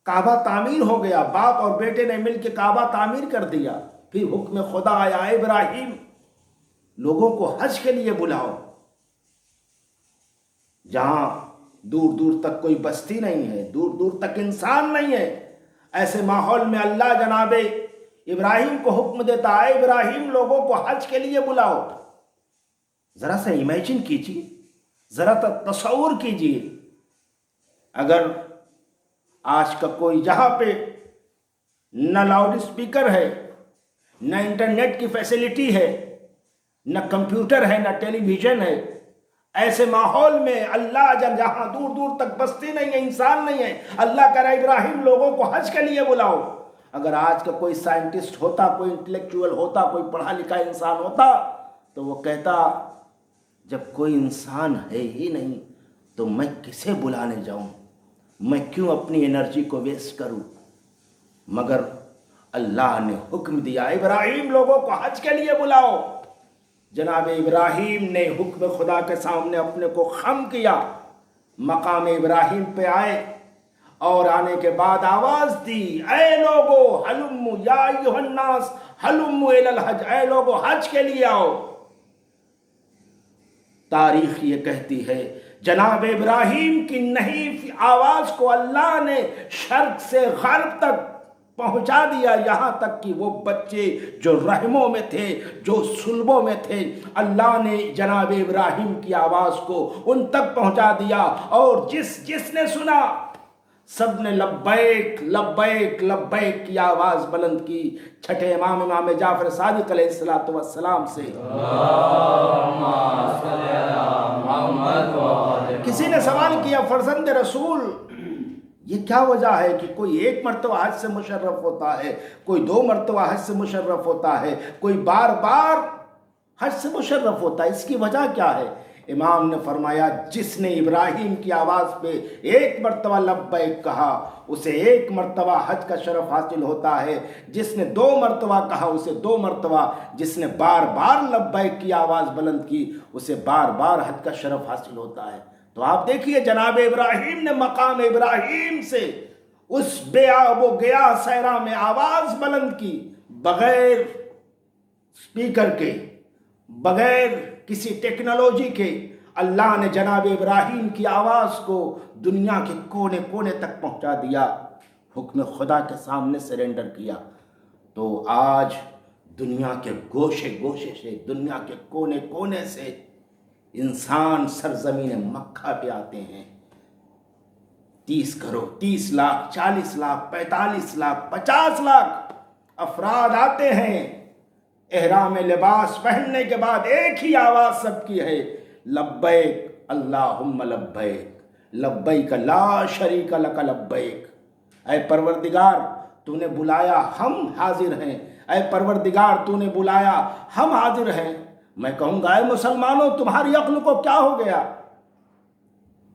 کعبہ تعمیر ہو گیا، باپ اور بیٹے نے مل کے کعبہ تعمیر کر دیا. پھر حکم خدا آیا، ابراہیم لوگوں کو حج کے لیے بلاؤ. جہاں دور دور تک کوئی بستی نہیں ہے، دور دور تک انسان نہیں ہے، ایسے ماحول میں اللہ جناب ابراہیم کو حکم دیتا ہے، ابراہیم لوگوں کو حج کے لیے بلاؤ. ذرا سا امیجن کیجیے، ذرا تصور کیجیے، اگر آج کا کوئی جہاں پہ نہ لاؤڈ اسپیکر ہے، نہ انٹرنیٹ کی فیسلٹی ہے، نہ کمپیوٹر ہے، نہ ٹیلی ویژن ہے، ایسے ماحول میں اللہ جہاں دور دور تک بستی نہیں ہے، انسان نہیں ہے، اللہ کہہ رہا ہے ابراہیم لوگوں کو حج کے لیے بلاؤ. اگر آج کا کوئی سائنٹسٹ ہوتا، کوئی انٹلیکچوئل ہوتا، کوئی پڑھا لکھا انسان ہوتا تو وہ کہتا جب کوئی انسان ہے ہی نہیں تو میں کسے بلانے جاؤں، میں کیوں اپنی انرجی کو ویسٹ کروں. مگر اللہ نے حکم دیا ابراہیم لوگوں کو حج کے لیے بلاؤ. جناب ابراہیم نے حکم خدا کے سامنے اپنے کو خم کیا، مقام ابراہیم پہ آئے اور آنے کے بعد آواز دی، اے لوگو ہلمو یا ایھا الناس ہلمو الی الحج، اے لوگو حج کے لیے آؤ. تاریخ یہ کہتی ہے جناب ابراہیم کی نہیں آواز کو اللہ نے شرق سے غرب تک پہنچا دیا، یہاں تک کہ وہ بچے جو رحموں میں تھے، جو صلبوں میں تھے، اللہ نے جناب ابراہیم کی آواز کو ان تک پہنچا دیا. اور جس نے سنا سب نے لبیک لبیک لبیک کی آواز بلند کی. چھٹے امام جعفر صادق علیہ السلام سے کسی نے سوال کیا، فرزند رسول یہ کیا وجہ ہے کہ کوئی ایک مرتبہ حج سے مشرف ہوتا ہے، کوئی 2 مرتبہ حج سے مشرف ہوتا ہے، کوئی بار بار حج سے مشرف ہوتا ہے، اس کی وجہ کیا ہے؟ امام نے فرمایا جس نے ابراہیم کی آواز پہ 1 مرتبہ لبیک کہا اسے 1 مرتبہ حج کا شرف حاصل ہوتا ہے، جس نے 2 مرتبہ کہا اسے 2 مرتبہ، جس نے بار بار لبیک کی آواز بلند کی اسے بار بار حج کا شرف حاصل ہوتا ہے. تو آپ دیکھیے جناب ابراہیم نے مقام ابراہیم سے اس بے آب و گیا صحرا میں آواز بلند کی، بغیر اسپیکر کے، بغیر کسی ٹیکنالوجی کے. اللہ نے جناب ابراہیم کی آواز کو دنیا کے کونے کونے تک پہنچا دیا، حکم خدا کے سامنے سرنڈر کیا. تو آج دنیا کے گوشے گوشے سے، دنیا کے کونے کونے سے انسان سرزمین مکہ پہ آتے ہیں. 30 کروڑ، 30 لاکھ، 40 لاکھ، 45 لاکھ، 50 لاکھ افراد آتے ہیں. احرام لباس پہننے کے بعد ایک ہی آواز سب کی ہے، لبیک اللہم لبیک لبیک لا شریک لک لبیک. اے پروردگار تو نے بلایا ہم حاضر ہیں، اے پروردگار تو نے بلایا ہم حاضر ہیں. میں کہوں گا اے مسلمانوں تمہاری عقل کو کیا ہو گیا؟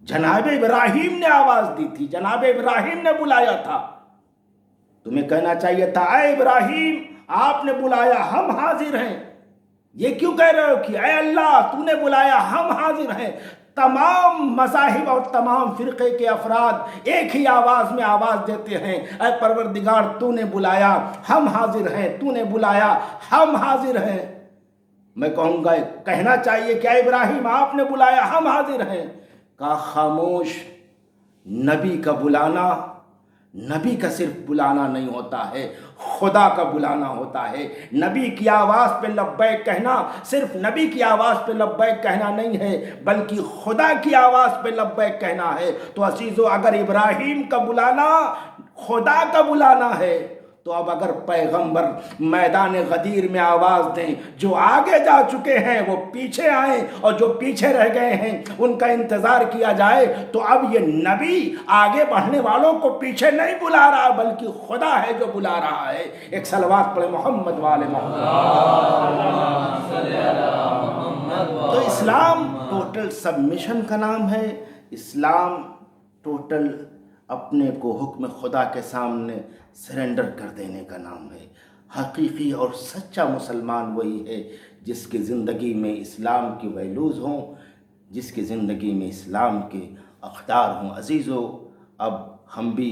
جناب ابراہیم نے آواز دی تھی، جناب ابراہیم نے بلایا تھا. تمہیں کہنا چاہیے تھا اے ابراہیم آپ نے بلایا ہم حاضر ہیں. یہ کیوں کہہ رہے ہو کہ اے اللہ تو نے بلایا ہم حاضر ہیں؟ تمام مذاہب اور تمام فرقے کے افراد ایک ہی آواز میں آواز دیتے ہیں، اے پروردگار تو نے بلایا ہم حاضر ہیں، تو نے بلایا ہم حاضر ہیں. میں کہوں گا کہنا چاہیے کہ اے ابراہیم آپ نے بلایا ہم حاضر ہیں. کہا خاموش، نبی کا بلانا، نبی کا صرف بلانا نہیں ہوتا ہے، خدا کا بلانا ہوتا ہے. نبی کی آواز پہ لبیک کہنا صرف نبی کی آواز پہ لبیک کہنا نہیں ہے، بلکہ خدا کی آواز پہ لبیک کہنا ہے. تو عزیزو اگر ابراہیم کا بلانا خدا کا بلانا ہے تو اب اگر پیغمبر میدان غدیر میں آواز دیں، جو آگے جا چکے ہیں وہ پیچھے آئیں، اور جو پیچھے رہ گئے ہیں ان کا انتظار کیا جائے، تو اب یہ نبی آگے بڑھنے والوں کو پیچھے نہیں بلا رہا بلکہ خدا ہے جو بلا رہا ہے. ایک صلوات پڑھے محمد والے محمد. تو اسلام ٹوٹل سبمیشن کا نام ہے، اسلام ٹوٹل اپنے کو حکم خدا کے سامنے سرنڈر کر دینے کا نام ہے. حقیقی اور سچا مسلمان وہی ہے جس کی زندگی میں اسلام کی ویلیوز ہوں، جس کی زندگی میں اسلام کے اقدار ہوں. عزیزو اب ہم بھی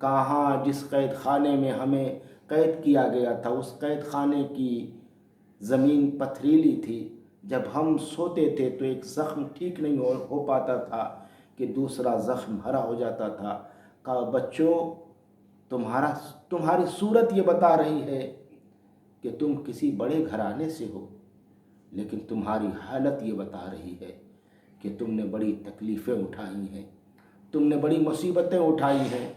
کہاں جس قید خانے میں ہمیں قید کیا گیا تھا اس قید خانے کی زمین پتھریلی تھی. جب ہم سوتے تھے تو ایک زخم ٹھیک نہیں ہو پاتا تھا کہ دوسرا زخم ہرا ہو جاتا تھا. کہا بچوں تمہاری صورت یہ بتا رہی ہے کہ تم کسی بڑے گھرانے سے ہو، لیکن تمہاری حالت یہ بتا رہی ہے کہ تم نے بڑی تکلیفیں اٹھائی ہیں، تم نے بڑی مصیبتیں اٹھائی ہیں.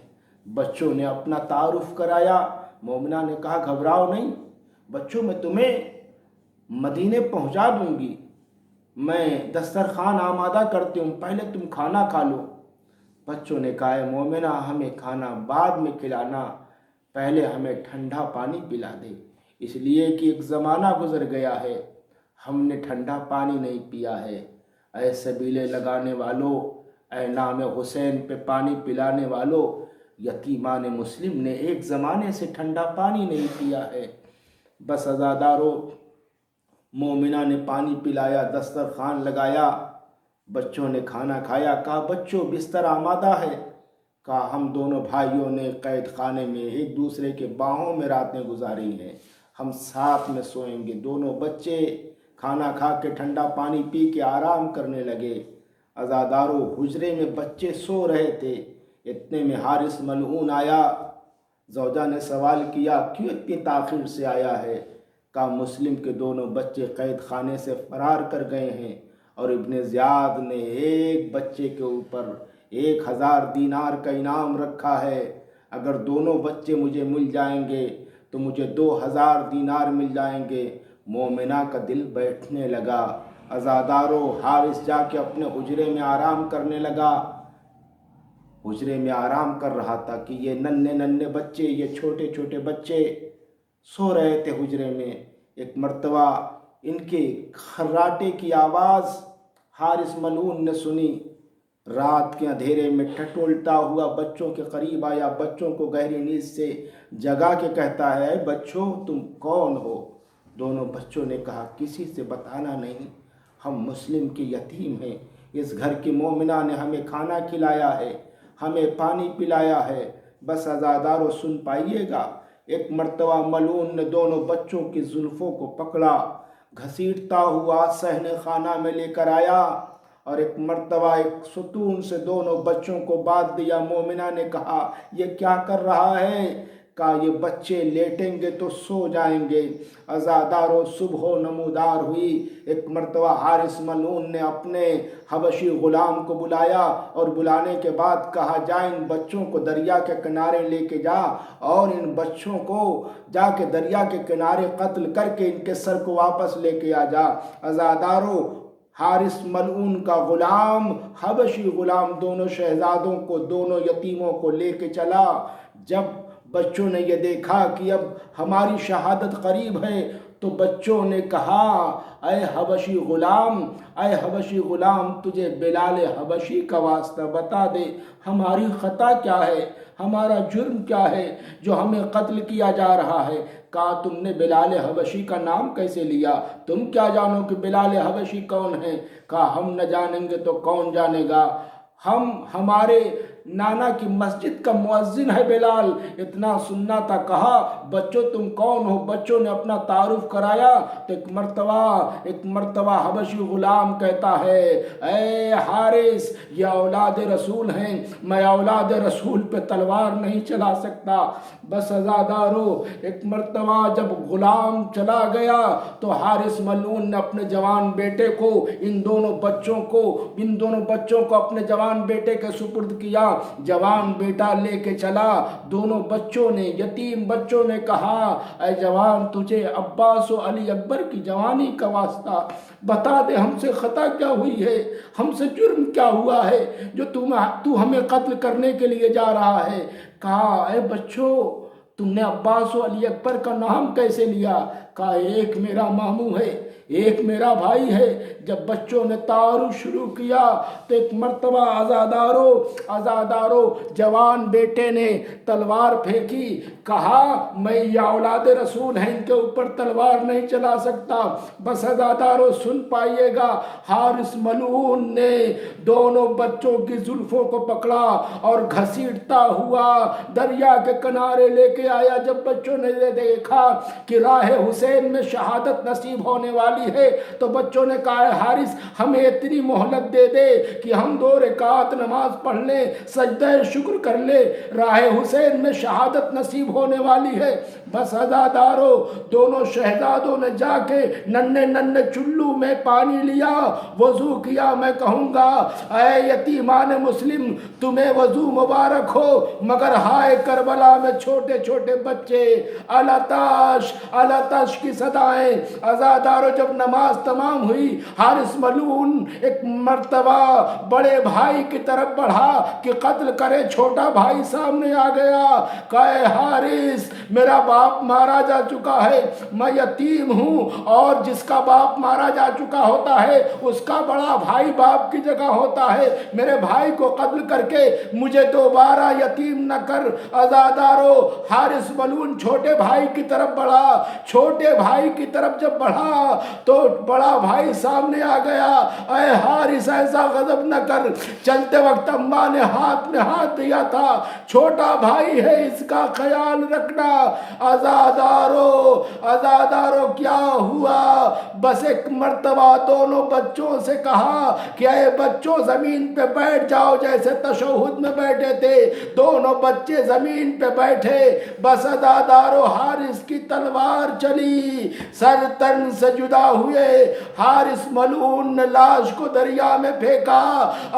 بچوں نے اپنا تعارف کرایا. مومنہ نے کہا گھبراؤ نہیں بچوں، میں تمہیں مدینے پہنچا دوں گی، میں دسترخوان آمادہ کرتی ہوں، پہلے تم کھانا کھا لو. بچوں نے کہا اے مومنہ ہمیں کھانا بعد میں کھلانا، پہلے ہمیں ٹھنڈا پانی پلا دے، اس لیے کہ ایک زمانہ گزر گیا ہے ہم نے ٹھنڈا پانی نہیں پیا ہے. اے سبیلے لگانے والو، اے نام حسین پہ پانی پلانے والو، یتیمان مسلم نے ایک زمانے سے ٹھنڈا پانی نہیں پیا ہے. بس عزادارو، مومنہ نے پانی پلایا، دسترخوان لگایا، بچوں نے کھانا کھایا. کہا بچوں بستر آمادہ ہے. کہا ہم دونوں بھائیوں نے قید خانے میں ایک دوسرے کے باہوں میں راتیں گزاری ہیں، ہم ساتھ میں سوئیں گے. دونوں بچے کھانا کھا کے ٹھنڈا پانی پی کے آرام کرنے لگے. عزادارو، حجرے میں بچے سو رہے تھے، اتنے میں حارث ملعون آیا. زوجہ نے سوال کیا کیوں اتنی تاخیر سے آیا ہے؟ کہا مسلم کے دونوں بچے قید خانے سے فرار کر گئے ہیں اور ابن زیاد نے ایک بچے کے اوپر 1000 دینار کا انعام رکھا ہے. اگر دونوں بچے مجھے مل جائیں گے تو مجھے 2000 دینار مل جائیں گے. مومنہ کا دل بیٹھنے لگا. عزادارو، حارث جا کے اپنے حجرے میں آرام کرنے لگا. حجرے میں آرام کر رہا تھا کہ یہ ننھے بچے، یہ چھوٹے چھوٹے بچے سو رہے تھے حجرے میں. ایک مرتبہ ان کے خراٹے کی آواز حارث ملعون نے سنی. رات کے اندھیرے میں ٹٹولتا ہوا بچوں کے قریب آیا، بچوں کو گہری نیند سے جگا کے کہتا ہے اے بچوں تم کون ہو؟ دونوں بچوں نے کہا کسی سے بتانا نہیں، ہم مسلم کے یتیم ہیں، اس گھر کی مومنہ نے ہمیں کھانا کھلایا ہے، ہمیں پانی پلایا ہے، بس عزادارو سن پائیے گا. ایک مرتبہ ملعون نے دونوں بچوں کی زلفوں کو پکڑا، گھسیٹتا ہوا صحن خانہ میں لے کر آیا اور ایک مرتبہ ایک ستون سے دونوں بچوں کو باندھ دیا. مومنہ نے کہا یہ کیا کر رہا ہے؟ کہا یہ بچے لیٹیں گے تو سو جائیں گے. عزادارو، صبح و نمودار ہوئی. ایک مرتبہ حارث ملعون نے اپنے حبشی غلام کو بلایا اور بلانے کے بعد کہا جا ان بچوں کو دریا کے کنارے لے کے جا اور ان بچوں کو جا کے دریا کے کنارے قتل کر کے ان کے سر کو واپس لے کے آ جا. عزادارو، حارث ملعون کا غلام، حبشی غلام، دونوں شہزادوں کو، دونوں یتیموں کو لے کے چلا. جب بچوں نے یہ دیکھا کہ اب ہماری شہادت قریب ہے تو بچوں نے کہا اے حبشی غلام تجھے بلال حبشی کا واسطہ بتا دے، ہماری خطا کیا ہے، ہمارا جرم کیا ہے جو ہمیں قتل کیا جا رہا ہے. کہا تم نے بلال حبشی کا نام کیسے لیا؟ تم کیا جانو کہ بلال حبشی کون ہے؟ کہا ہم نہ جانیں گے تو کون جانے گا، ہمارے نانا کی مسجد کا مؤذن ہے بلال، اتنا سننا تھا. کہا بچوں تم کون ہو؟ بچوں نے اپنا تعارف کرایا تو ایک مرتبہ حبشی غلام کہتا ہے اے حارث یہ اولاد رسول ہیں، میں اولاد رسول پہ تلوار نہیں چلا سکتا. بس عزادارو، ایک مرتبہ جب غلام چلا گیا تو حارث ملعون نے اپنے جوان بیٹے کو ان دونوں بچوں کو اپنے جوان بیٹے کے سپرد کیا. جوان بیٹا لے کے چلا. دونوں یتیم بچوں نے کہا اے جوان تجھے عباس و علی اکبر کی جوانی کا واسطہ بتا دے، ہم سے خطا کیا ہوئی ہے، ہم سے جرم کیا ہوا ہے جو تو ہمیں قتل کرنے کے لیے جا رہا ہے. کہا اے بچوں تم نے عباس و علی اکبر کا نام کیسے لیا؟ کہا ایک میرا ماموں ہے، ایک میرا بھائی ہے۔ جب بچوں نے تعارف شروع کیا تو ایک مرتبہ عزادارو جوان بیٹے نے تلوار پھینکی، کہا میں یہ اولاد رسول ہیں، ان کے اوپر تلوار نہیں چلا سکتا۔ بس عزادارو سن پائیے گا، حارث ملعون نے دونوں بچوں کی زلفوں کو پکڑا اور گھسیٹتا ہوا دریا کے کنارے لے کے آیا۔ جب بچوں نے دیکھا کہ راہ حسین میں شہادت نصیب ہونے والی ہے تو بچوں نے کہا حارث ہمیں اتنی مہلت دے دے کہ ہم 2 رکعت نماز پڑھ لیں، سجدہ شکر کر لیں، راہ حسین میں شہادت نصیب ہونے والی ہے۔ بس عزادارو دونوں شہزادوں نے جا کے ننھے چلو میں پانی لیا، وضو کیا۔ میں کہوں گا اے یتیمان مسلم تمہیں وضو مبارک ہو، مگر ہائے کربلا میں چھوٹے چھوٹے بچے الاتش کی صدائیں۔ عزادارو جب نماز تمام ہوئی، حارث ملعون ایک مرتبہ بڑے بھائی کی طرف بڑھا کہ قتل کرے، چھوٹا بھائی سامنے آ گیا، کہے حارث میرا باپ مارا جا چکا ہے، میں یتیم ہوں، اور جس کا باپ مارا جا چکا ہوتا ہے اس کا بڑا بھائی باپ کی جگہ ہوتا ہے، میرے بھائی کو قتل کر کے مجھے دوبارہ یتیم نہ کر۔ عزادارو حارث ملعون چھوٹے بھائی کی طرف بڑھا، چھوٹے بھائی کی طرف جب بڑھا تو بڑا بھائی سامنے آ گیا، اے حارث ایسا غضب نہ کر، چلتے وقت اماں نے ہاتھ میں ہاتھ دیا تھا، چھوٹا بھائی ہے اس کا خیال رکھنا۔ عزادارو کیا ہوا؟ بس ایک مرتبہ دونوں بچوں سے کہا کہ اے بچوں زمین پہ بیٹھ جاؤ، جیسے تشہد میں بیٹھے تھے۔ دونوں بچے زمین پہ بیٹھے، بس عزادارو حارث کی تلوار چلی، سر تن سے جدا ہوئے۔ حارث ملعون نے لاش کو دریا میں پھینکا۔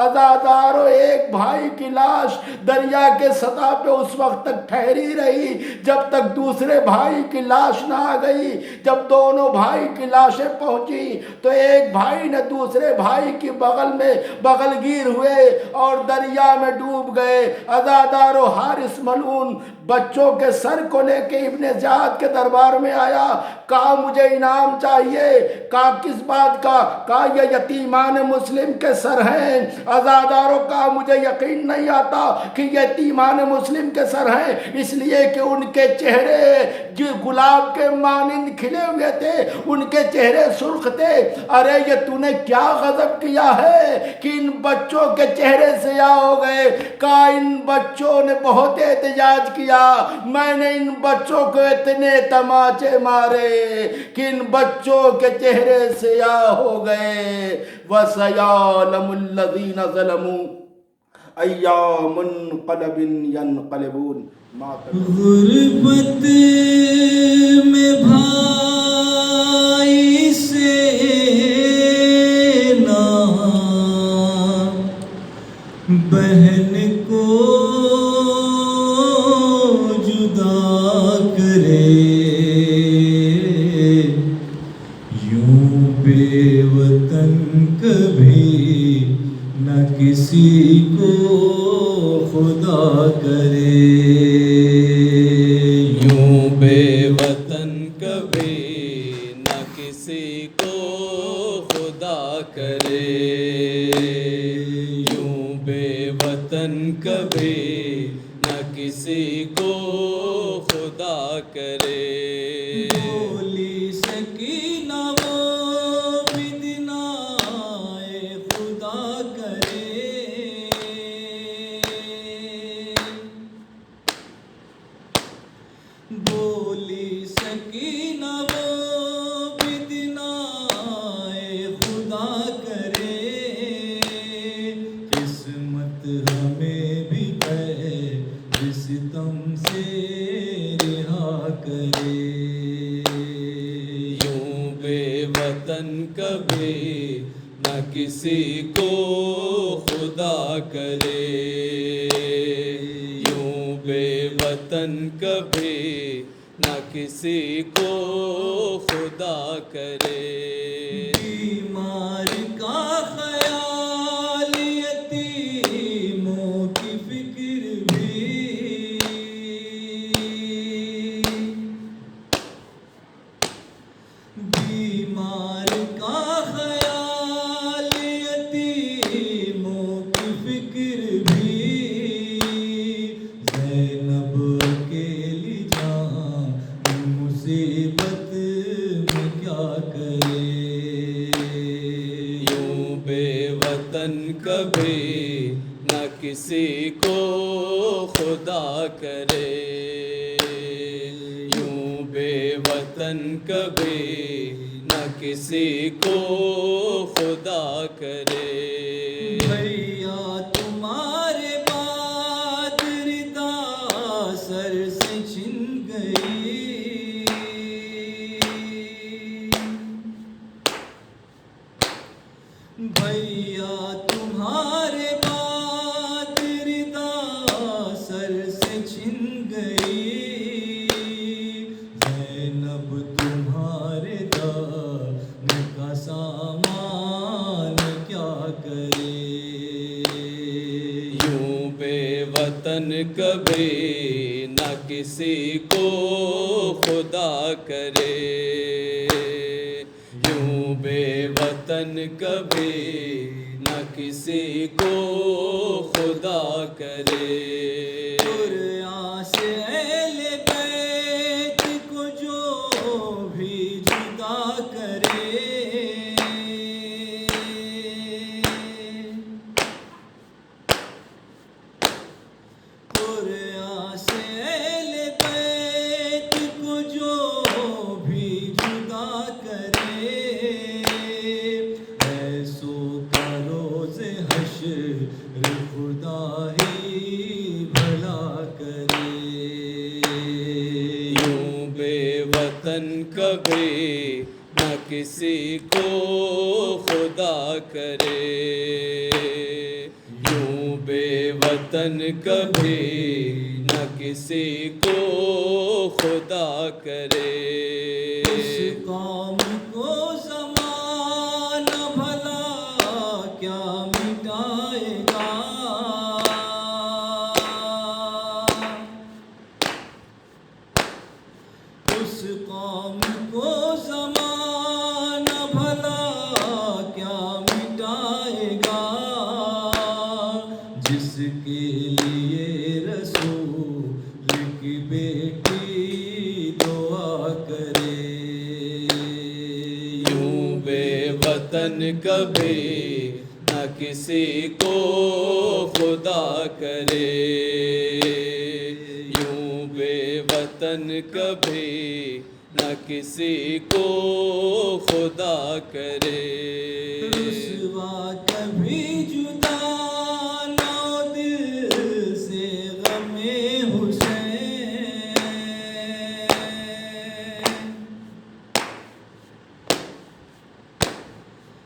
عزادارو ایک بھائی کی لاش دریا کے سطح پہ اس وقت تک ٹھہری رہی جب تک دوسرے بھائی کی لاش نہ آ گئی۔ جب دونوں بھائی کی لاشیں پہنچی تو ایک بھائی نے دوسرے بھائی کی بغل میں بغل گیر ہوئے اور دریا میں ڈوب گئے۔ عزادارو حارث ملعون بچوں کے سر کو لے کے ابن زیاد کے دربار میں آیا، کہا مجھے انعام چاہیے۔ کہا کس بات کا؟ کہا یہ یتیمان مسلم کے سر ہیں۔ عزادارو کہا مجھے یقین نہیں آتا کہ یتیمان مسلم کے سر ہیں، اس لیے کہ ان کے چہرے جو گلاب کے مانند کھلے ہوئے تھے، ان کے چہرے سرخ تھے۔ ارے یہ تو نے کیا غضب کیا ہے کہ ان بچوں کے چہرے سیاہ ہو گئے؟ کہا ان بچوں نے بہت احتجاج کیا، میں نے ان بچوں کو اتنے تماچے مارے کہ ان بچوں کے چہرے سیاہ ہو گئے۔ وَسَيَعْلَمُ الَّذِينَ ظَلَمُوا أَيَّ مُنْقَلَبٍ يَنْقَلِبُونَ۔ غربت میں بھائی سے نہ بہن کو جدا کرے، یوں بے وطن کبھی نہ کسی کو خدا کرے، یوں بے وطن کبھی نہ کسی کو خدا کرے، یوں بے وطن کبھی نہ کسی کو خدا کرے۔ بولی سکینہ وہ بدنائے خدا کرے، بولی سکینہ وہ بدنائے خدا کرے، قسمت ہمیں بھی ستم سے رہا کرے، یوں بے وطن کبھی نہ کسی کو خدا کرے، یوں بے وطن کبھی نہ کسی کو خدا کرے۔ بیمار کا خیال یتیموں کی فکر بھی، بیمار کا خیال یتیموں کی فکر بھی زینب اکیلی جان مصیبت میں کیا کرے یوں بے وطن کبھی نہ کسی کو خدا کرے یوں بے وطن کبھی نہ کسی کو خدا کرے بھیا تمہارے بعد ردا سر سے چھن گئی بھیا تمہارے بعد ردا سر سے چھن گئی زینب تمہارے دم کا سامان کیا کرے یوں بے وطن کبھی نہ کسی کو خدا کرے یوں بے وطن کبھی نہ کسی کو خدا کرے قرآن سے اہل بیت کو جو بھی جدا کرے قرآن سے اہل بیت کو جو بھی جدا کرے ایسو کا روز حشر خدا ہی بھلا کرے یوں بے وطن کبھی نہ کسی کو خدا کرے یوں بے وطن کبھی نہ کسی کو خدا کرے اس قوم کو زمانہ بھلا کیا مٹائے گا اس قوم کو زمانہ بھلا کیا مٹائے گا جس کے لیے رسول کی بیٹی دعا کرے یوں بے وطن کبھی نہ کسی کو خدا کرے یوں بے وطن کبھی نہ کسی کو خدا کرے رسوا کبھی جدا نہ دل سے غم حسین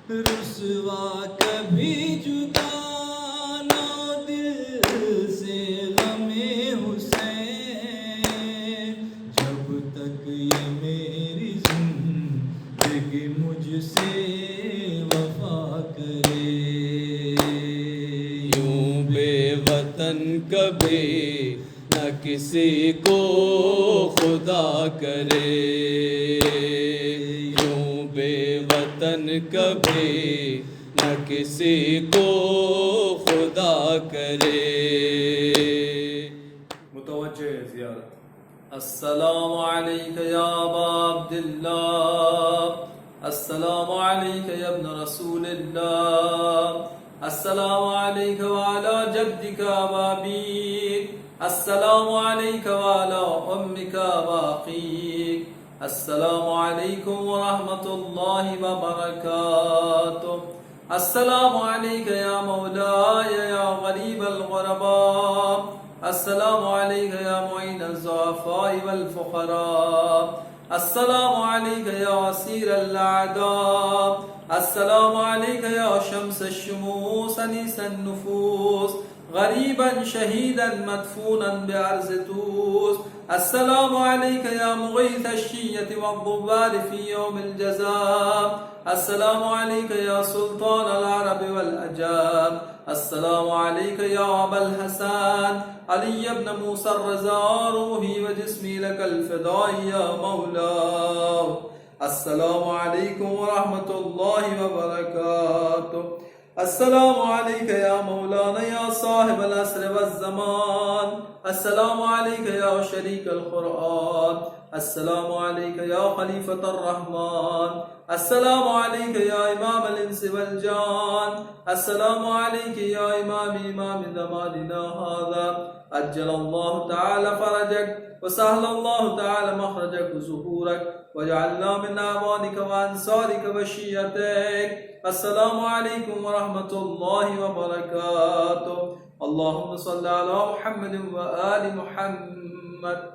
رسوا کبھی جدا نہ دل سے غم حسین جب تک یہ میری زندگی مجھ سے وفا کرے یوں بے وطن کبھی نہ کسی کو خدا کرے یوں بے وطن کبھی نہ کسی کو خدا کرے متوجہ زیارت السلام علیک یا ابا عبداللہ السلام علیک یا ابن رسول اللہ السلام علیک وعلا جدک وابیک السلام علیک وعلا امک واخیک السلام علیکم ورحمۃ اللہ وبرکاتہ السلام علیک یا مولاي یا غریب الغرباء السلام علیک یا معین الضعفاء والفقراء السلام علیک یا اسیر الاعداء السلام علیک یا شمس الشموس انیس النفوس غریبا شہیدا مدفونا بعرض توس السلام علیک یا مغیث الشیۃ والضبار فی یوم الجزاء السلام علیک یا سلطان العرب والعجام السلام علیک یا ابا الحسن علی ابن موسى الرضا روحی و جسمی لک الفداء یا مولا السلام علیکم ورحمۃ اللہ وبرکاتہ. السلام علیک یا مولانا یا صاحب العصر والزمان. السلام علیک یا شریک القرآن. السلام علیک یا خلیفۃ الرحمن. السلام علیک یا امام الانس والجان. السلام علیک یا امام زماننا هذا. عجل اللہ تعالی فرجک وسهل اللہ تعالی مخرجک وظہورک وجعلنا من اعوانک وانصارک وشیعتک. السلام علیکم ورحمۃ اللہ وبرکاتہ. اللہم صل علی محمد وآل محمد.